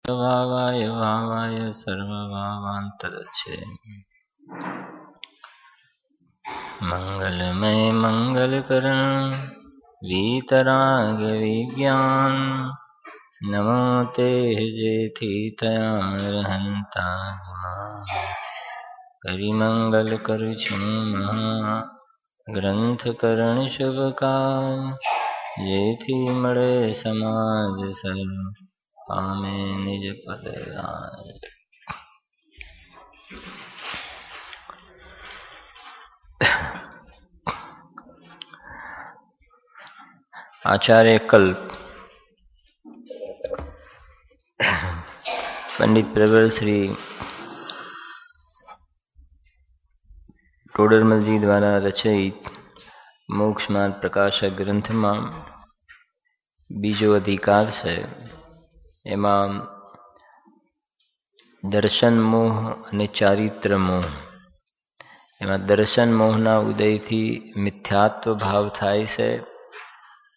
भावाय भावाय सर्वभावान्तरच्छे मंगलमय मंगलकरण वीतराग विज्ञान नमो ते जेथी तया रहंता करि मंगल करु छु महा ग्रंथ करण शुभ काज जेथी मळे समाज सर्व पामे निज पद राज। आचार्य कल्प पंडित प्रवर श्री टोडरमलजी द्वारा रचित मोक्ष मार्ग प्रकाशक ग्रंथ में बीजो अधिकार है। एमां दर्शन मोह अने चारित्र मोह। एमां दर्शन मोहना उदयथी मिथ्यात्व भाव थाय छे।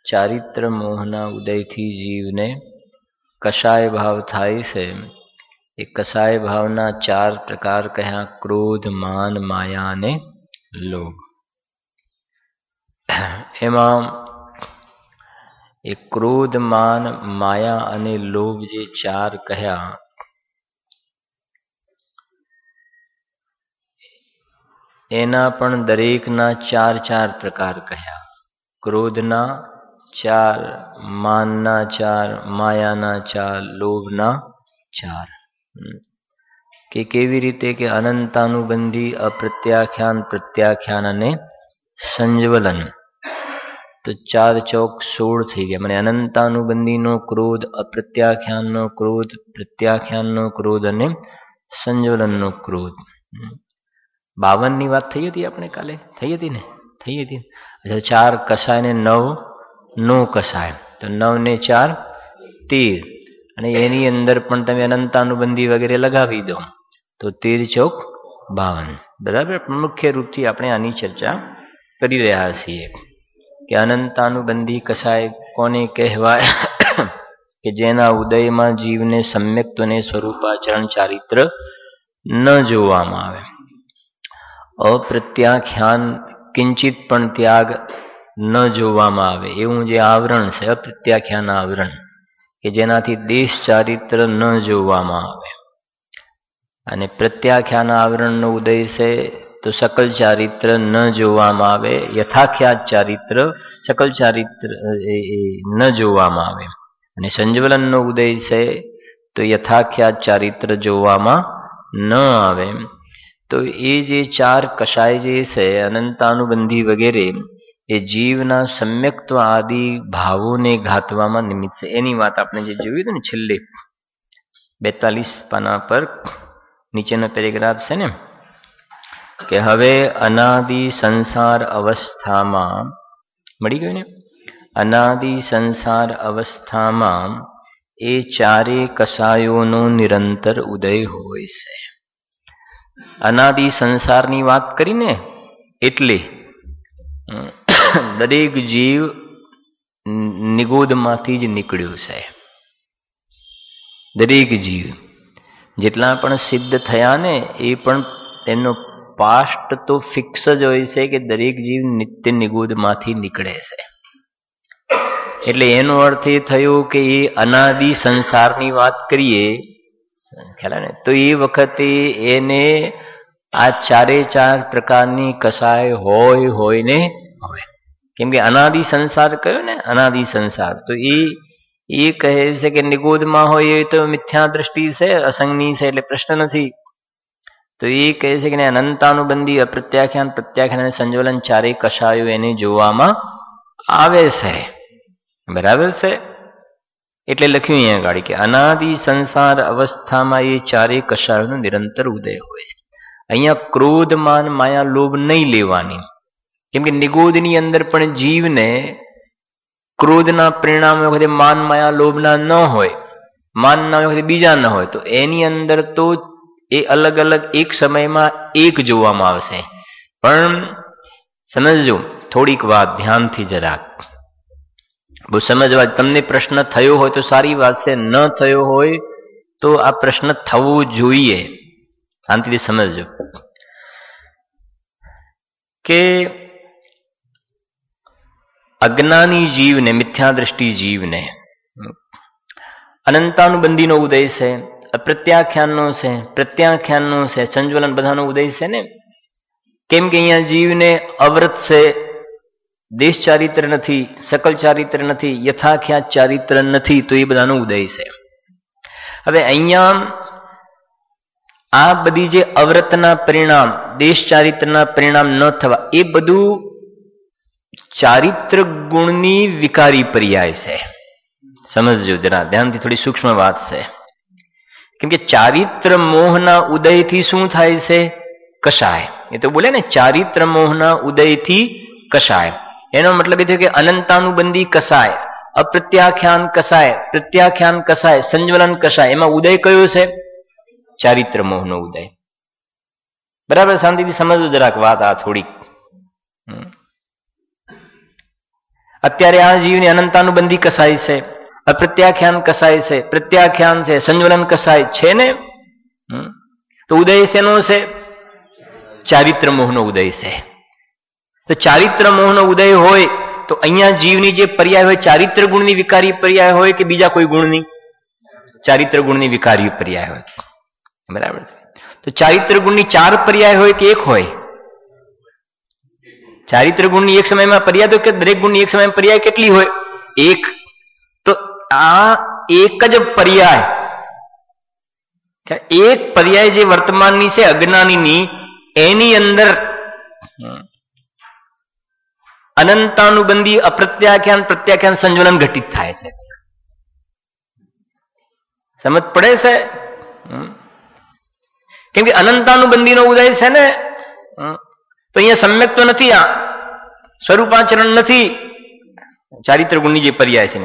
चारित्र मोहना उदयथी जीवने कषाय भाव थाय छे। ए कषाय भावना चार प्रकार कह्या क्रोध मान माया ने लोभ। एमां एक क्रोध मान माया अने लोभ जे चार कह्या एना पण दरेकना चार चार प्रकार कह्या। क्रोधना चार, मानना चार, मायाना चार, लोभना चार। के केवी रीते के अनंतानुबंधी अप्रत्याख्यान प्रत्याख्यान अने संज्वलन। तो 4 चौक 16 थी गया। मैंने अनंतानुबंधी नो क्रोध, अप्रत्याख्यान नो क्रोध, प्रत्याख्यान नो क्रोध अने संज्वलन नो क्रोध। 52 ની વાત થઈ હતી આપણે કાલે? થઈ હતી ને? થઈ હતી। अच्छा 4 કસાય ને 9 નો કસાય। તો 9 ને 4 13 અને એની અંદર પણ તમે અનંતાનુબંધી વગેરે લગાવી દો તો 13 चौक 52। બરાબર। મુખ્ય રૂપથી આપણે આની ચર્ચા કરી રહ્યા છીએ કે અનંતાનુબંધી કસાય કોને કહેવાય કે જેના ઉદયમાં જીવને સમ્યક્ત્વને સ્વરૂપાચરણ ચારિત્ર ન જોવામાં આવે। अप्रत्याख्यान किंचित पण त्याग न जोवामां आवे एवं जे आवरण छे अप्रत्याख्यान आवरण के जेनाथी देश चारित्र न जोवामां आवे। अने प्रत्याख्यान आवरण नो उदय छे तो सकल चारित्र न जोवामां आवे। यथाख्यात चारित्र सकल चारित्र न जोवामां आवे। अने संज्वलन नो उदय छे तो यथाख्यात चारित्र जोवामां न आवे। तो ये जे 4 कषाय जे छे अनंतानुबंधी वगैरे ए जीवना सम्यक्त्व आदि भावोने घातवामां निमित्त छे। एनी वात आपणे जे जोई हती ने छेल्ले 42 पाना पर नीचेनो पेरेग्राफ छे ने के हवे अनादि संसार अवस्थामां मळी गयुं ने। अनादि संसार अवस्थामां ए चारे कषायोनो निरंतर उदय होय छे। अनादि संसारनी वात करी ने एटले दरेक जीव निगोदमांथी ज निकळ्यो छे। दरेक जीव जेटला पण सिद्ध थया ने ए पण एमनो पास्ट तो फिक्स ज होय छे के दरेक जीव नित्य निगोदमांथी निकळे छे। एटले एनो अर्थ ए थयो के ए अनादि संसारनी वात करीए ख्याल ने तो ए वखते एने आ चारे 4 प्रकारनी कसाय होय ने होय। केम के अनादि संसार कह्यो ने अनादि संसार तो ए कहे छे के निगोदमां होय तो मिथ्या दृष्टि छे असंगनी छे એટલે प्रश्न નથી। तो ए कहे छे के अनंतानुबंधी अप्रत्याख्यान प्रत्याख्यान અને સંજ્વલન ચારે કષાયો એને જોવામાં આવે છે। બરાબર છે। એટલે લખ્યું અહીંયા ગાડી કે અનાદિ સંસાર અવસ્થામાં એ ચારે કષાયોનો નિરંતર ઉદય હોય છે। અહીંયા ક્રોધ માન માયા લોભ નહીં લેવાની કેમ કે નિગોદની અંદર પણ જીવને ક્રોધના પરિણામ વખતે માન માયા લોભના ન હોય, માનના વખતે બીજા ન હોય, તો એની અંદર તો એ અલગ અલગ એક સમયમાં એક જોવામાં આવશે। પણ સમજજો થોડીક વાત ધ્યાનથી જરાક બહુ સમજવા। તમને પ્રશ્ન થયો હોય તો સારી વાત છે, ન થયો હોય તો આ પ્રશ્ન થવો જોઈએ. શાંતિથી સમજજો કે અજ્ઞાની જીવને, મિથ્યા દ્રષ્ટિ જીવને અનંતાનુબંધીનો ઉદય છે, અપ્રત્યાખ્યાનનો છે, પ્રત્યાખ્યાનનો છે, સંજ્વલન બધાનો ઉદય છે ને. કેમ કે અહીંયા જીવને અવ્રત છે, દેશ ચારિત્ર નથી, સકલ ચારિત્ર નથી, યથાખ્યાત ચારિત્ર નથી, તો એ બધાનો ઉદય છે. હવે અહીંયા આ બધી જે અવ્રતના પરિણામ, દેશ ચારિત્રના પરિણામ ન થવા, એ બધું ચારિત્ર ગુણની વિકારી પર્યાય છે. સમજજો જરા ધ્યાનથી, થોડી સૂક્ષ્મ વાત છે. કેમ કે ચારિત્ર મોહના ઉદયથી શું થાય છે? કષાય. એ તો બોલે ને, ચારિત્ર મોહના ઉદયથી કષાય. એનો મતલબ એ થયો કે અનંતાનુબંધી કસાય, અપ્રત્યાખ્યાન કસાય, પ્રત્યાખ્યાન કસાય, સંજ્વલન કસાય. એમાં ઉદય કયો છે? ચારિત્ર મોહનો ઉદય. બરાબર? શાંતિથી સમજજો જરાક વાત આ થોડીક. અત્યારે આ જીવની અનંતાનુબંધી કસાય છે, અપ્રત્યાખ્યાન કસાય છે, પ્રત્યાખ્યાન છે, સંજ્વલન કસાય છે ને. તો ઉદય શેનો છે? ચારિત્ર મોહનો ઉદય છે. તો ચારિત્ર મોહનો ઉદય હોય તો અહીંયા જીવની જે પર્યાય હોય, ચારિત્ર ગુણની વિકારી પર્યાય હોય કે બીજા કોઈ ગુણની? ચારિત્ર ગુણની વિકારી પર્યાય હોય. બરાબર છે? તો ચારિત્ર ગુણની 4 પર્યાય હોય કે એક હોય? ચારિત્ર ગુણની એક સમયમાં પર્યાય, તો કે દરેક ગુણની એક સમયમાં પર્યાય કેટલી હોય? એક. તો આ એક જ પર્યાય, એક પર્યાય જે વર્તમાનની છે અજ્ઞાનીની, એની અંદર અનંતાનુબંધી અપ્રત્યાખ્યાન, પ્રત્યાખ્યાન, સંજ્વલન ઘટિત થાય છે. સમજ પડે છે? કેમ કે અનંતાનુબંધીનો ઉદય છે ને, તો અહીંયા સમ્યક તો નથી, આ સ્વરૂપાચરણ નથી. ચારિત્ર ગુણની જે પર્યાય છે,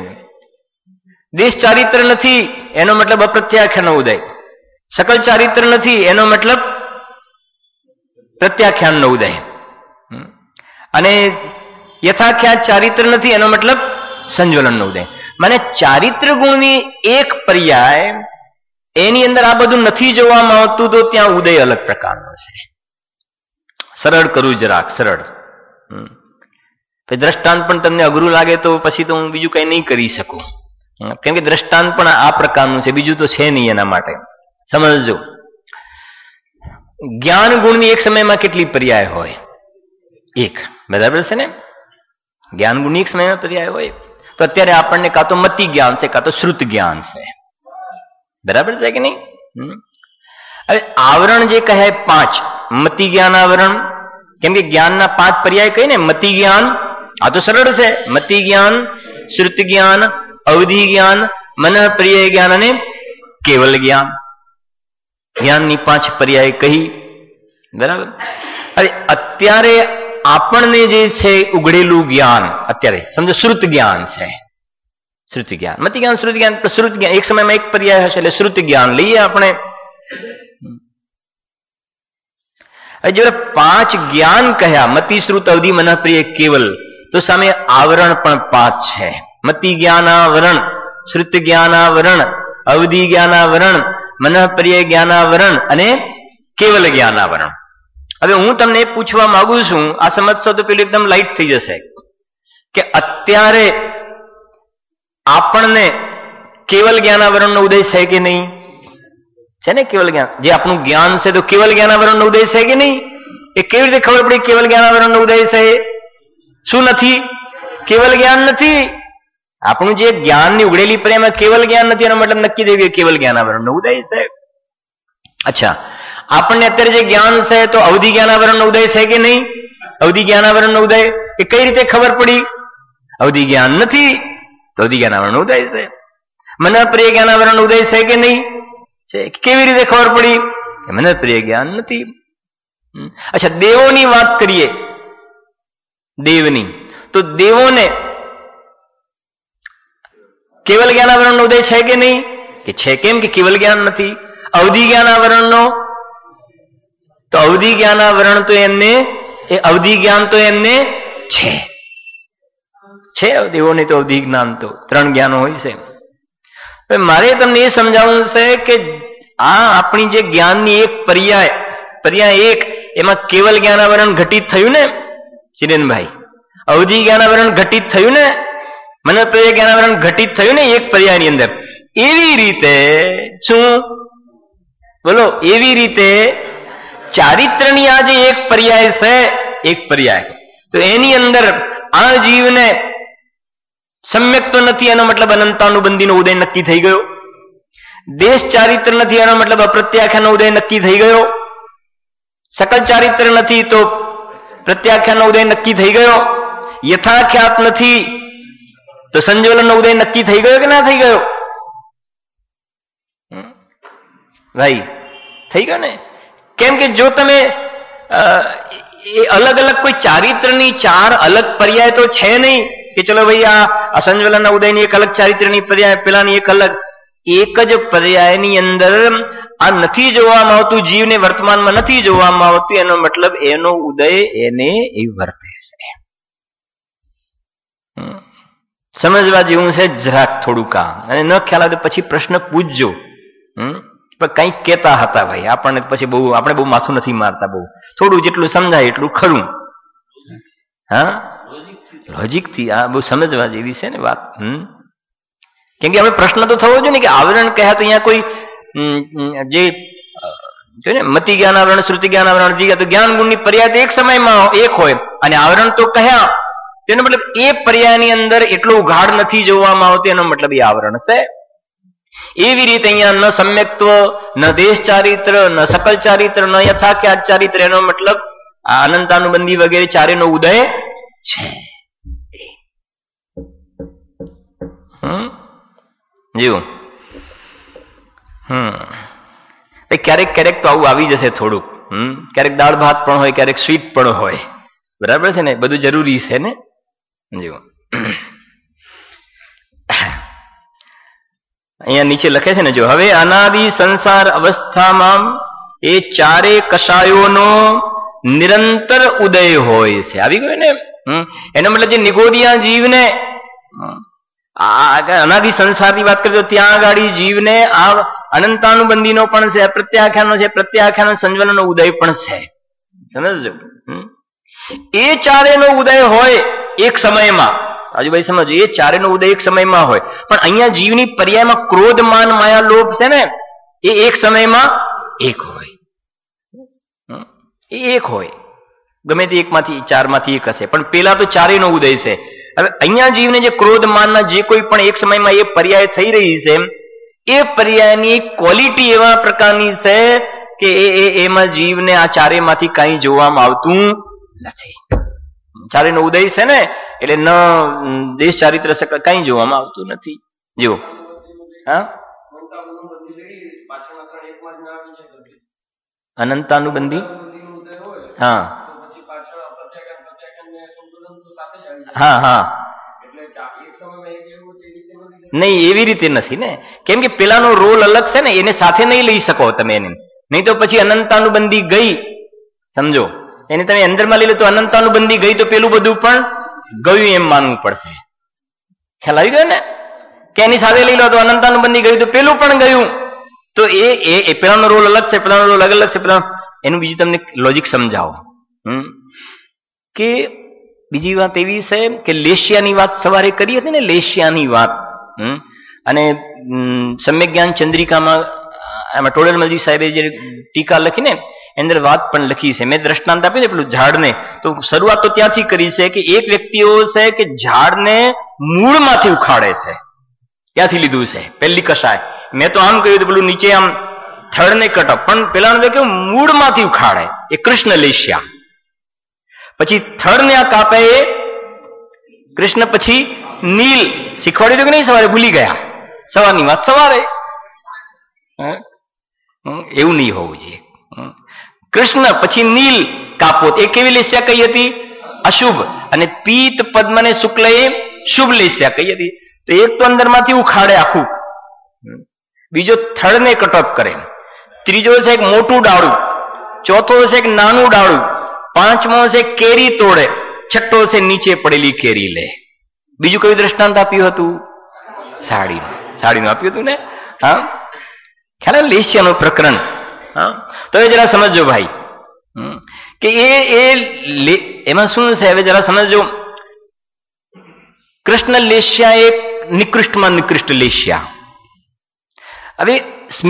દેશ ચારિત્ર નથી, એનો મતલબ અપ્રત્યાખ્યાનનો ઉદય. સકલ ચારિત્ર નથી, એનો મતલબ પ્રત્યાખ્યાનનો ઉદય. અને યથાખ્યાત ચારિત્ર નથી, એનો મતલબ સંજ્વલનનો ઉદય. મને ચારિત્ર ગુણની એક પર્યાય, એની અંદર આ બધું નથી જોવામાં આવતું, તો ત્યાં ઉદય અલગ પ્રકારનો છે. સરળ કરું જરાક, સરળ. દ્રષ્ટાંત પણ તમને અઘરું લાગે તો પછી તો હું બીજું કઈ નહીં કરી શકું. કેમ કે દ્રષ્ટાંત પણ આ પ્રકારનું છે, બીજું તો છે નહીં એના માટે. સમજજો, જ્ઞાન ગુણની એક સમયમાં કેટલી પર્યાય હોય? એક. બરાબર છે ને? જ્ઞાન ગુણની એક સમયમાં પર્યાય હોય. તો અત્યારે આપણને કાં તો મતિ જ્ઞાન છે, કાં તો શ્રુત જ્ઞાન છે. બરાબર છે કે નહીં? હવે આવરણ જે કહે 5, મતિ જ્ઞાન આવરણ. કેમ કે જ્ઞાનના 5 પર્યાય કહી ને, મતિ જ્ઞાન, આ તો સરળ છે. મતિ જ્ઞાન, શ્રુત જ્ઞાન, અવધિ જ્ઞાન, મન પર્યાય જ્ઞાન અને કેવલ જ્ઞાન. જ્ઞાનની 5 પર્યાય કહી. બરાબર? હવે અત્યારે આપણને જે છે ઉઘડેલું જ્ઞાન, અત્યારે સમજો શ્રુત જ્ઞાન છે. શ્રુત જ્ઞાન, મતિ જ્ઞાન, શ્રુત જ્ઞાન. શ્રુત જ્ઞાન એક સમયમાં એક પર્યાય હશે, એટલે શ્રુત જ્ઞાન લઈએ આપણે. જયારે 5 જ્ઞાન કહ્યા, મતિ, શ્રુત, અવધિ, મન, પ્રિય, કેવલ, તો સામે આવરણ પણ 5 છે. મતિ જ્ઞાનાવરણ, શ્રુત જ્ઞાનાવરણ, અવધિ જ્ઞાનાવરણ, મન પ્રિય જ્ઞાનાવરણ અને કેવલ જ્ઞાનાવરણ. હવે હું તમને પૂછવા માંગુ છું, આ સમજશો તો પેલું એકદમ લાઈટ થઈ જશે, કે અત્યારે આપણને કેવલ જ્ઞાનાવરણનો ઉદય છે કે નહીં? છે ને? કેવલ જ્ઞાન જે આપણું જ્ઞાન છે, તો કેવલ જ્ઞાનાવરણનો ઉદય છે કે નહીં? એ કેવી રીતે ખબર પડી કેવલ જ્ઞાનાવરણનો ઉદય છે? શું નથી? કેવલ જ્ઞાન નથી. આપણું જે જ્ઞાનની ઉઘડેલી પર્યાયમાં કેવલ જ્ઞાન નથી, એનો મતલબ નક્કી થયું કે કેવલ જ્ઞાનાવરણનો ઉદય છે. અચ્છા, આપણને અત્યારે જે જ્ઞાન છે, તો અવધિ જ્ઞાનાવરણનો ઉદય છે કે નહીં? અવધિ જ્ઞાનાવરણનો ઉદય એ કઈ રીતે ખબર પડી? અવધિ જ્ઞાન નથી, તો અવધિ જ્ઞાનાવરણનો ઉદય છે. મન પ્રિય જ્ઞાનાવરણનો ઉદય છે કે નહીં? છે. કેવી રીતે ખબર પડી? મન પ્રિય જ્ઞાન નથી. અચ્છા, દેવોની વાત કરીએ, દેવની, તો દેવોને કેવલ જ્ઞાનાવરણનો ઉદય છે કે નહીં? કે છે. કેમ કે કેવલ જ્ઞાન નથી. અવધિ જ્ઞાનાવરણનો, તો અવધિ જ્ઞાનાવરણ તો એમને, એ અવધિ જ્ઞાન તો એમને છે. દેવોને તો અવધિ જ્ઞાન તો 3 જ્ઞાનો હોય છે. મારે તમને એ સમજાવવું છે કે આ આપણી જે જ્ઞાનની એક પર્યાય એક, એમાં કેવલ જ્ઞાનાવરણ ઘટિત થયું ને ચિરેનભાઈ, અવધિ જ્ઞાનાવરણ ઘટિત થયું ને, મનોપ્રય જ્ઞાનાવરણ ઘટિત થયું ને એક પર્યાયની અંદર. એવી રીતે શું બોલો, એવી રીતે ચારિત્રની આ જે એક પર્યાય છે, એક પર્યાય, તો એની અંદર આ જીવને સમ્યક તો નથી, એનો મતલબ અનંતાનુબંધીનો ઉદય નક્કી થઈ ગયો. દેશ ચારિત્ર નથી, એનો મતલબ અપ્રત્યાખ્યાનો ઉદય નક્કી થઈ ગયો. સકલ ચારિત્ર નથી તો પ્રત્યાખ્યાનો ઉદય નક્કી થઈ ગયો. યથાખ્યાત નથી તો સંજોલનનો ઉદય નક્કી થઈ ગયો કે ના થઈ ગયો ભાઈ? થઈ ગયો ને. કેમ કે જો તમે અલગ અલગ કોઈ ચારિત્રની ચાર અલગ પર્યાય તો છે નહીં કે ચલો ભાઈ આ સંજ્વલનના ઉદયની એક અલગ ચારિત્રની પર્યાય, પેલાની એક અલગ. એક જ પર્યાયની અંદર આ નથી જોવામાં આવતું, જીવને વર્તમાનમાં નથી જોવામાં આવતું, એનો મતલબ એનો ઉદય એને એ વર્તે છે. સમજવા જેવું છે જરાક થોડું કામ, અને ન ખ્યાલ આવે તો પછી પ્રશ્ન પૂછજો. કંઈક કેતા હતા ભાઈ આપણને, પછી બહુ આપણે બહુ માથું નથી મારતા, બહુ થોડું જેટલું સમજાય એટલું ખરું. હા, લોજિક થી આ બહુ સમજવા જેવી છે ને વાત. કેમ કે હવે પ્રશ્ન તો થવો જોઈએ ને કે આવરણ કહ્યા તો અહીંયા કોઈ જે ને મતિ જ્ઞાન આવરણ, શ્રુતિ જ્ઞાન આવરણ, તો જ્ઞાન ગુણની પર્યાય એક સમયમાં એક હોય, અને આવરણ તો કહ્યા તેનો મતલબ એ પર્યાયની અંદર એટલો ઉઘાડ નથી જોવામાં આવતો, એનો મતલબ એ આવરણ છે. એવી રીતે અહીંયા ન સમ્યક્ત્વ, ન દેશ ચારિત્ર, ન સકલ ચારિત્ર, ન યથાખ્યાત ચારિત્ર, એનો મતલબ આ અનંતાનુબંધી વગેરે ચારેનો ઉદય છે. જીવ ક્યારેક ક્યારેક તો આવું આવી જશે થોડુંક. ક્યારેક દાળ ભાત પણ હોય, ક્યારેક સ્વીટ પણ હોય, બરાબર છે ને, બધું જરૂરી છે ને. જીવ અહીંયા નીચે લખે છે ને, જો હવે અનાદિ સંસાર અવસ્થામાં એ ચારે કષાયોનો નિરંતર ઉદય હોય છે. આવી ગયો ને. એનો મતલબ જે નિગોદિયા જીવને અનાદિ સંસારની વાત કરીએ તો ત્યાં આગળ જીવને આ અનંતાનુબંધીનો પણ છે, પ્રત્યાખ્યાનો છે, પ્રત્યાખ્યાનો સંજ્વલનનો ઉદય પણ છે. સમજો, એ ચારેનો ઉદય હોય એક સમયમાં. રાજુભાઈ સમજો, એ ચારેનો ઉદય એક સમયમાં હોય, પણ અહીંયા જીવની પર્યાયમાં ક્રોધ, માન, માયા, લોભ છે ને, એ એક સમયમાં એક હોય. એ એક હોય, ગમે તે એકમાંથી ચારમાંથી એક હશે, પણ પેલા તો ચારેયનો ઉદય છે. હવે અહીંયા જીવને જે ક્રોધ, માનના જે કોઈ પણ એક સમયમાં એ પર્યાય થઈ રહી છે, એ પર્યાયની ક્વોલિટી એવા પ્રકારની છે કે એમાં જીવને આ ચારેયમાંથી કઈ જોવામાં આવતું નથી. ચારેયનો ઉદય છે ને, એટલે ન દેશ ચારિત્ર કઈ જોવામાં આવતું નથી. જો હા, અનંતાનુબંધી, હા હા હા, નહીં એવી રીતે નથી ને. કેમ કે પેલાનો રોલ અલગ છે ને, એને સાથે નહીં લઈ શકો તમે એને, નહીં તો પછી અનંતાનુબંધી ગઈ, સમજો, એને તમે અંદરમાં લઈ લો તો અનંતાનુબંધી ગઈ તો પેલું બધું પણ ગયું એમ માનવું પડશે. ખ્યાલ આવી ગયો ને, કે એની સાથે લઈ લો તો અનંતાનુબંધી ગયું તો પેલું પણ ગયું. તો એ પેલાનો રોલ અલગ છે, પેલાનો રોલ અલગ છે, પેલા એનું બીજું તમને લોજિક સમજાવો. કે બીજી વાત એવી છે કે લેશિયાની વાત સવારે કરી હતી ને, લેશિયાની વાત, અને સમ્યક જ્ઞાન ચંદ્રિકામાં એમાં ટોડરમલજી સાહેબે જે ટીકા લખીને એની અંદર વાત પણ લખી છે. મેં દ્રષ્ટાંત આપ્યું ને પેલું ઝાડને, તો શરૂઆત તો ત્યાંથી કરી છે કે એક વ્યક્તિઓ છે કે ઝાડને મૂળમાંથી ઉખાડે છે, ત્યાંથી લીધું છે પહેલી કશાય. મેં તો આમ કહ્યું પેલું નીચે આમ થડને કટઅપ, પણ પેલા કેવું મૂળમાંથી ઉખાડે, એ કૃષ્ણ લેશિયા. પછી થડને આ કાપે એ કૃષ્ણ. પછી નીલ શીખવાડ્યું કે નહીં સવારે, ભૂલી ગયા, સવારની વાત સવારે. એવું નહીં હોવું જોઈએ. કૃષ્ણ પછી નીલ કાપો, એ કેવી લેસ્યા કહી હતી? અશુભ. અને પીત પદ્મને શુક્લ એ શુભ લેસ્યા કહી હતી. તો એક તો અંદરમાંથી ઉખાડે આખું, બીજો થડને કટઅપ કરે, ત્રીજો છે એક મોટું ડાળું, ચોથો છે એક નાનું ડાળું, પાંચમો છે કેરી તોડે, છઠ્ઠો છે નીચે પડેલી કેરી લે. બીજું કયું દ્રષ્ટાંત આપ્યું હતું? સાડીનું આપ્યું હતું ને, હા ખ્યાલ લેશિયાનું પ્રકરણ. હા તો એ જરા સમજો ભાઈ કે એમાં શું છે. હવે જરા સમજો, કૃષ્ણ લેશિયા એક નિકૃષ્ટમાં નિકૃષ્ટ લેશિયા. હવે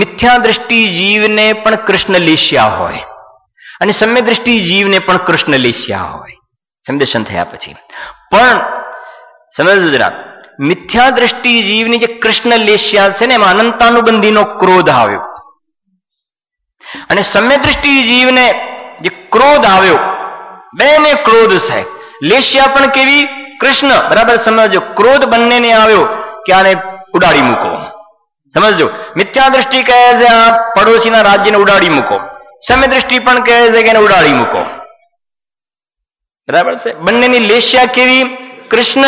મિથ્યા દ્રષ્ટિ જીવને પણ કૃષ્ણ લેશિયા હોય અને સમ્ય દ્રષ્ટિ જીવને પણ કૃષ્ણ લેશિયા હોય, સંદેશન થયા પછી. પણ સમજો જરા, મિથ્યા દ્રષ્ટિ જીવની જે કૃષ્ણ લેશિયા છે ને એમાં અનંતાનુબંધીનો ક્રોધ આવ્યો, અને સમ્ય દ્રષ્ટિ જીવને જે ક્રોધ આવ્યો, બેને ક્રોધ છે. લેશિયા પણ કેવી? કૃષ્ણ. બરાબર સમજો, ક્રોધ બંનેને આવ્યો કે આને ઉડાડી મૂકો. સમજો, મિથ્યા દ્રષ્ટિ કહે છે આ પડોશીના રાજ્યને ઉડાડી મૂકો, સમ્ય દ્રષ્ટિ પણ કહે છે કે એને ઉડાડી મૂકો. બરાબર છે. બંનેની લેશિયા કેવી? કૃષ્ણ.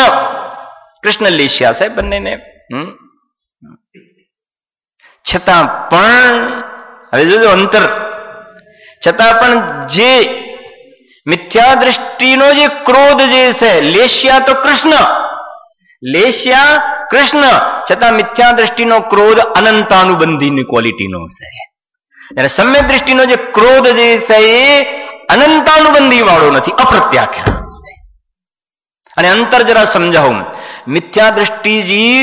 કૃષ્ણ લેશિયા છે બંનેને. છતાં પણ હવે જોજો અંતર, છતાં પણ જે મિથ્યા દ્રષ્ટિનો જે ક્રોધ જે છે, લેશિયા તો કૃષ્ણ, લેશિયા કૃષ્ણ, છતાં મિથ્યા દ્રષ્ટિનો ક્રોધ અનંતાનુબંધીની ક્વોલિટીનો છે. અને સમ્યક દ્રષ્ટિનો જે ક્રોધ જે છે એ અનંતાનુબંધી વાળો નથી, અપ્રત્યાખ્યાન છે. અને અંતર જરા સમજાવું. મિથ્યા દ્રષ્ટિજી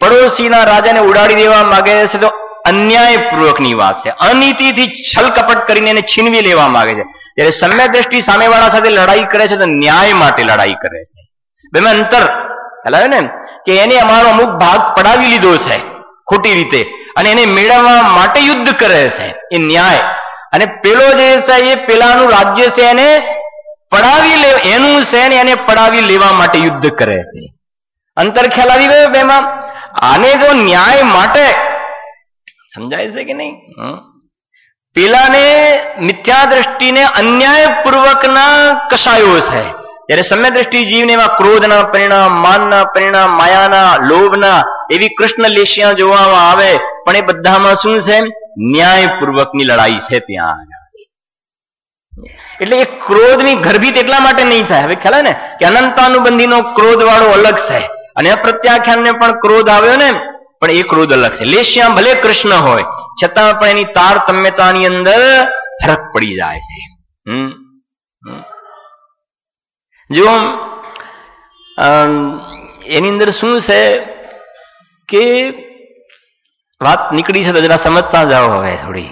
પડોશીના રાજાને ઉડાડી દેવા માંગે છે તો અન્યાયપૂર્વકની વાત છે, અનીતિથી છલ કપટ કરીને એને છીનવી લેવા માંગે છે. જ્યારે સમ્યક દ્રષ્ટિ સામેવાળા સાથે લડાઈ કરે છે તો ન્યાય માટે લડાઈ કરે છે. બેમાં અંતર ખ્યાલ ને, કે એને અમારો અમુક ભાગ પડાવી લીધો છે ખોટી રીતે અને એને મેળવવા માટે યુદ્ધ કરે છે, એ ન્યાય. અને પેલો જે છે એ પેલાનું રાજ્ય છે એને પડાવી લે, એનું છે ને એને પડાવી લેવા માટે યુદ્ધ કરે છે. અંતર ખ્યાલ આવી ગયો બેમાં? આને જો ન્યાય માટે સમજાય છે કે નહીં? પેલાને મિથ્યા દ્રષ્ટિને અન્યાયપૂર્વકના કશાયો છે, જ્યારે સમ્યક દ્રષ્ટિ જીવને એમાં ક્રોધના પરિણામ, માનના પરિણામ, માયાના, લોભના એવી કૃષ્ણ લેશિયા જોવામાં આવે. પણ એ બધામાં શું છે? ન્યાયપૂર્વકની લડાઈ છે ત્યાં. એટલે એ ક્રોધની ગર્ભિત એટલા માટે નહીં થાય. હવે ખ્યાલ ને કે અનંતાનુબંધીનો ક્રોધ વાળો અલગ છે, અને અપ્રત્યાખ્યાનને પણ ક્રોધ આવ્યો ને, પણ એ ક્રોધ અલગ છે. લેશિયા ભલે કૃષ્ણ હોય છતાં પણ એની તારતમ્યતાની અંદર ફરક પડી જાય છે. જો એની અંદર શું છે કે વાત નીકળી છે તો જરા સમજતા જાઓ હવે થોડી.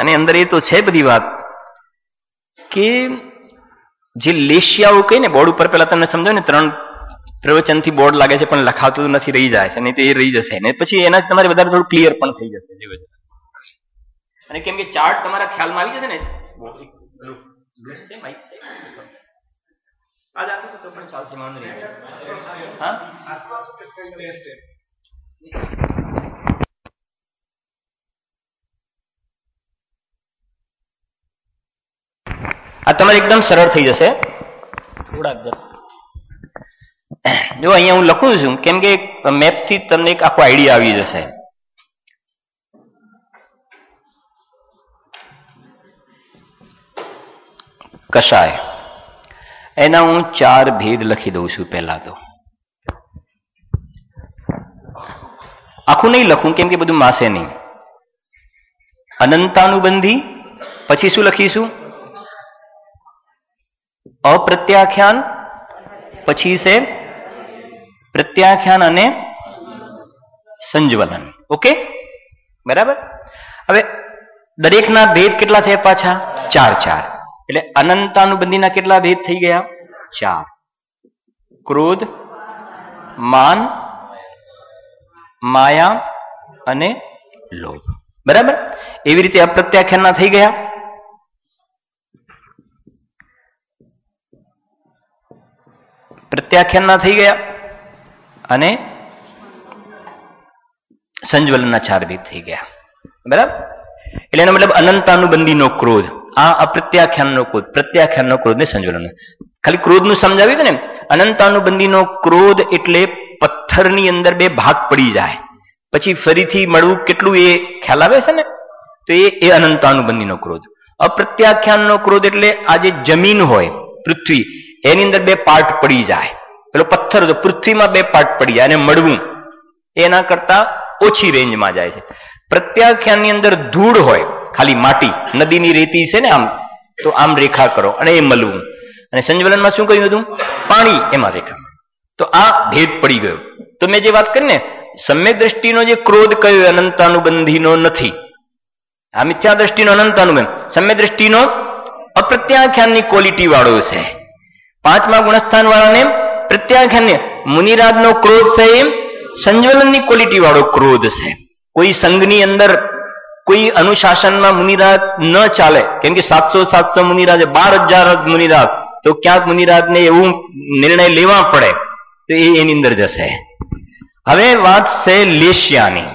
અને અંદર એ તો છે બધી વાત કે જે લેશિયાઓ કઈ ને બોર્ડ ઉપર, પેલા તમને સમજો ને 3 પ્રવચનથી બોર્ડ લાગે છે પણ લખાતું નથી, રહી જાય છે, નહીં તો એ રહી જશે ને પછી એના તમારે વધારે થોડું ક્લિયર પણ થઈ જશે. અને કેમ કે ચાર્ટ તમારા ખ્યાલમાં આવી જશે ને, આજ આપી તો પણ ચાલશે, વાંધો નહીં. હા આ તમારે એકદમ સરળ થઈ જશે. થોડાક જો અહીંયા હું લખું છું કેમ કે મેપથી તમને એક આખો આઈડિયા આવી જશે. કશાય એના હું 4 ભેદ લખી દઉં છું. પહેલા તો આખું નહીં લખું કેમ કે બધું માસે નહીં. અનંતાનુબંધી, પછી શું લખીશું? અપ્રત્યાખ્યાન, પછી છે પ્રત્યાખ્યાન અને સંજ્વલન. ઓકે બરાબર. હવે દરેકના ભેદ કેટલા છે પાછા? 4. એટલે અનંતાનુબંધીના કેટલા ભેદ થઈ ગયા? 4. ક્રોધ, માન, માયા અને લોભ. બરાબર. એવી રીતે અપ્રત્યાખ્યાનના થઈ ગયા. પ્રત્યાખ્યાનના થઈ ગયા અને સંજ્વલનના 4 ભેદ થઈ ગયા. બરાબર. એટલે એનો મતલબ અનંતાનુબંધીનો ક્રોધ, આ અપ્રત્યાખ્યાનનો ક્રોધ, પ્રત્યાખ્યાનનો ક્રોધ ને સંજ્વલન. ખાલી ક્રોધનું સમજાવ્યું હતું ને. અનંતાનુબંધીનો ક્રોધ એટલે પથ્થરની અંદર 2 ભાગ પડી જાય પછી ફરીથી મળવું કેટલું એ ખ્યાલ આવે છે ને, તો એ અનંતાનુબંધીનો ક્રોધ. અપ્રત્યાખ્યાનનો ક્રોધ એટલે આ જે જમીન હોય પૃથ્વી, એની અંદર 2 પાર્ટ પડી જાય. પેલો પથ્થર હતો, પૃથ્વીમાં 2 પાર્ટ પડી જાય અને મળવું એના કરતા ઓછી રેન્જમાં જાય છે. પ્રત્યાખ્યાનની અંદર ધૂળ હોય, ખાલી માટી, નદીની રેતી છે ને, આમ તો આમ રેખા કરો અને એ મળવું. અને સંજ્વલનમાં શું કહ્યું હતું? પાણી, એમાં રેખા. તો આ ભેદ પડી ગયો. તો મેં જે વાત કરી ને, સમ્યક દ્રષ્ટિનો જે ક્રોધ કયો અનંતાનુબંધીનો નથી, આ મિથ્યા દ્રષ્ટિનો અનંતાનુબંધ, સમ્યક દ્રષ્ટિનો અપ્રત્યાખ્યાનની ક્વોલિટી વાળો છે. પાંચમા ગુણસ્થાન વાળાને પ્રત્યાખ્યાન, મુનિરાજનો ક્રોધ છે એ સંજ્વલનની ક્વોલિટી વાળો ક્રોધ છે. કોઈ સંઘની અંદર કોઈ અનુશાસનમાં મુનિરાજ ન ચાલે, કેમ કે 700 મુનિરાજ, 12,000 મુનિરાજ, તો ક્યાંક મુનિરાજને એવું નિર્ણય લેવા પડે તો એની અંદર જશે. હવે વાત છે લેશિયાની.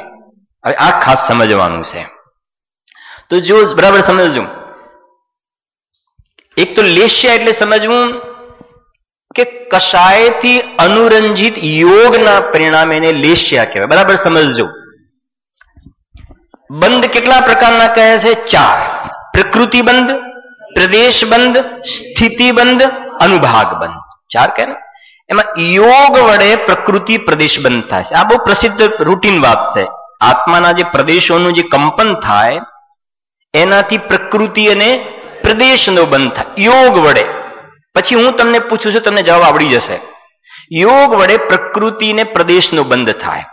હવે આ ખાસ સમજવાનું છે. તો જો બરાબર સમજવું, એક તો લેશ્યા એટલે સમજવું કે કશાયથી અનુરંજિત યોગના પરિણામે એને લેશ્યા કહેવાય. બરાબર સમજજો. બંધ કેટલા પ્રકારના કહે છે? 4. પ્રકૃતિબંધ, પ્રદેશબંધ, સ્થિતિબંધ, અનુભાગ બંધ. 4 કહે ને. એમાં યોગ વડે પ્રકૃતિ પ્રદેશ બંધ થાય છે. આ બહુ પ્રસિદ્ધ રૂટીન વાત છે. આત્માના જે પ્રદેશોનું જે કંપન થાય એનાથી પ્રકૃતિ અને પ્રદેશનો બંધ થાય યોગ વડે. પછી હું તમને પૂછું છું, તમને જવાબ આવડી જશે. યોગ વડે પ્રકૃતિ ને પ્રદેશનો બંધ થાય.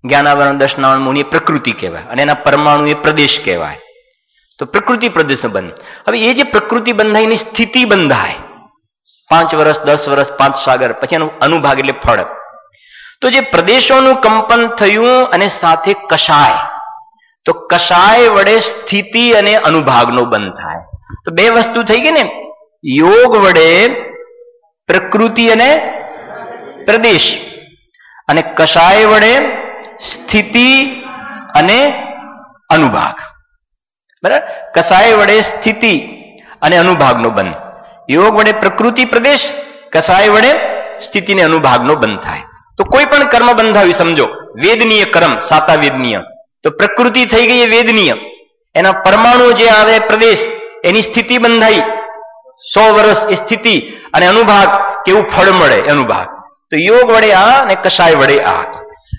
જ્ઞાનાવરણ, દર્શનાવરણ, મુનિ પ્રકૃતિ કહેવાય અને એના પરમાણુ એ પ્રદેશ કહેવાય. તો પ્રકૃતિ પ્રદેશનો બંધ. હવે એ જે પ્રકૃતિ બંધાય એની સ્થિતિ બંધાય 5 વર્ષ, 10 વર્ષ, 5 સાગર, પછી એનો અનુભાગ એટલે ફળ. તો જે પ્રદેશોનું કંપન થયું અને સાથે કષાય, તો કષાય વડે સ્થિતિ અને અનુભાગનો બંધ થાય. તો 2 વસ્તુ થઈ ગઈ ને, યોગ વડે પ્રકૃતિ અને પ્રદેશ, અને કષાય વડે સ્થિતિ અને અનુભાગ. બરાબર? કષાય વડે સ્થિતિ અને અનુભાગનો બંધ. યોગ વડે પ્રકૃતિ પ્રદેશ, કષાય વડે સ્થિતિ અને અનુભાગનો બંધ થાય. તો કોઈ પણ કર્મ બંધાવી, સમજો વેદનીય કર્મ, 7 વેદનીય, તો પ્રકૃતિ થઈ ગઈ એ વેદનીય, એના પરમાણુ જે આવે પ્રદેશ, એની સ્થિતિ બંધાઈ 100 વર્ષ એ સ્થિતિ, અને અનુભાગ કેવું ફળ મળે અનુભાગ. તો યોગ વડે આ અને કષાય વડે આ.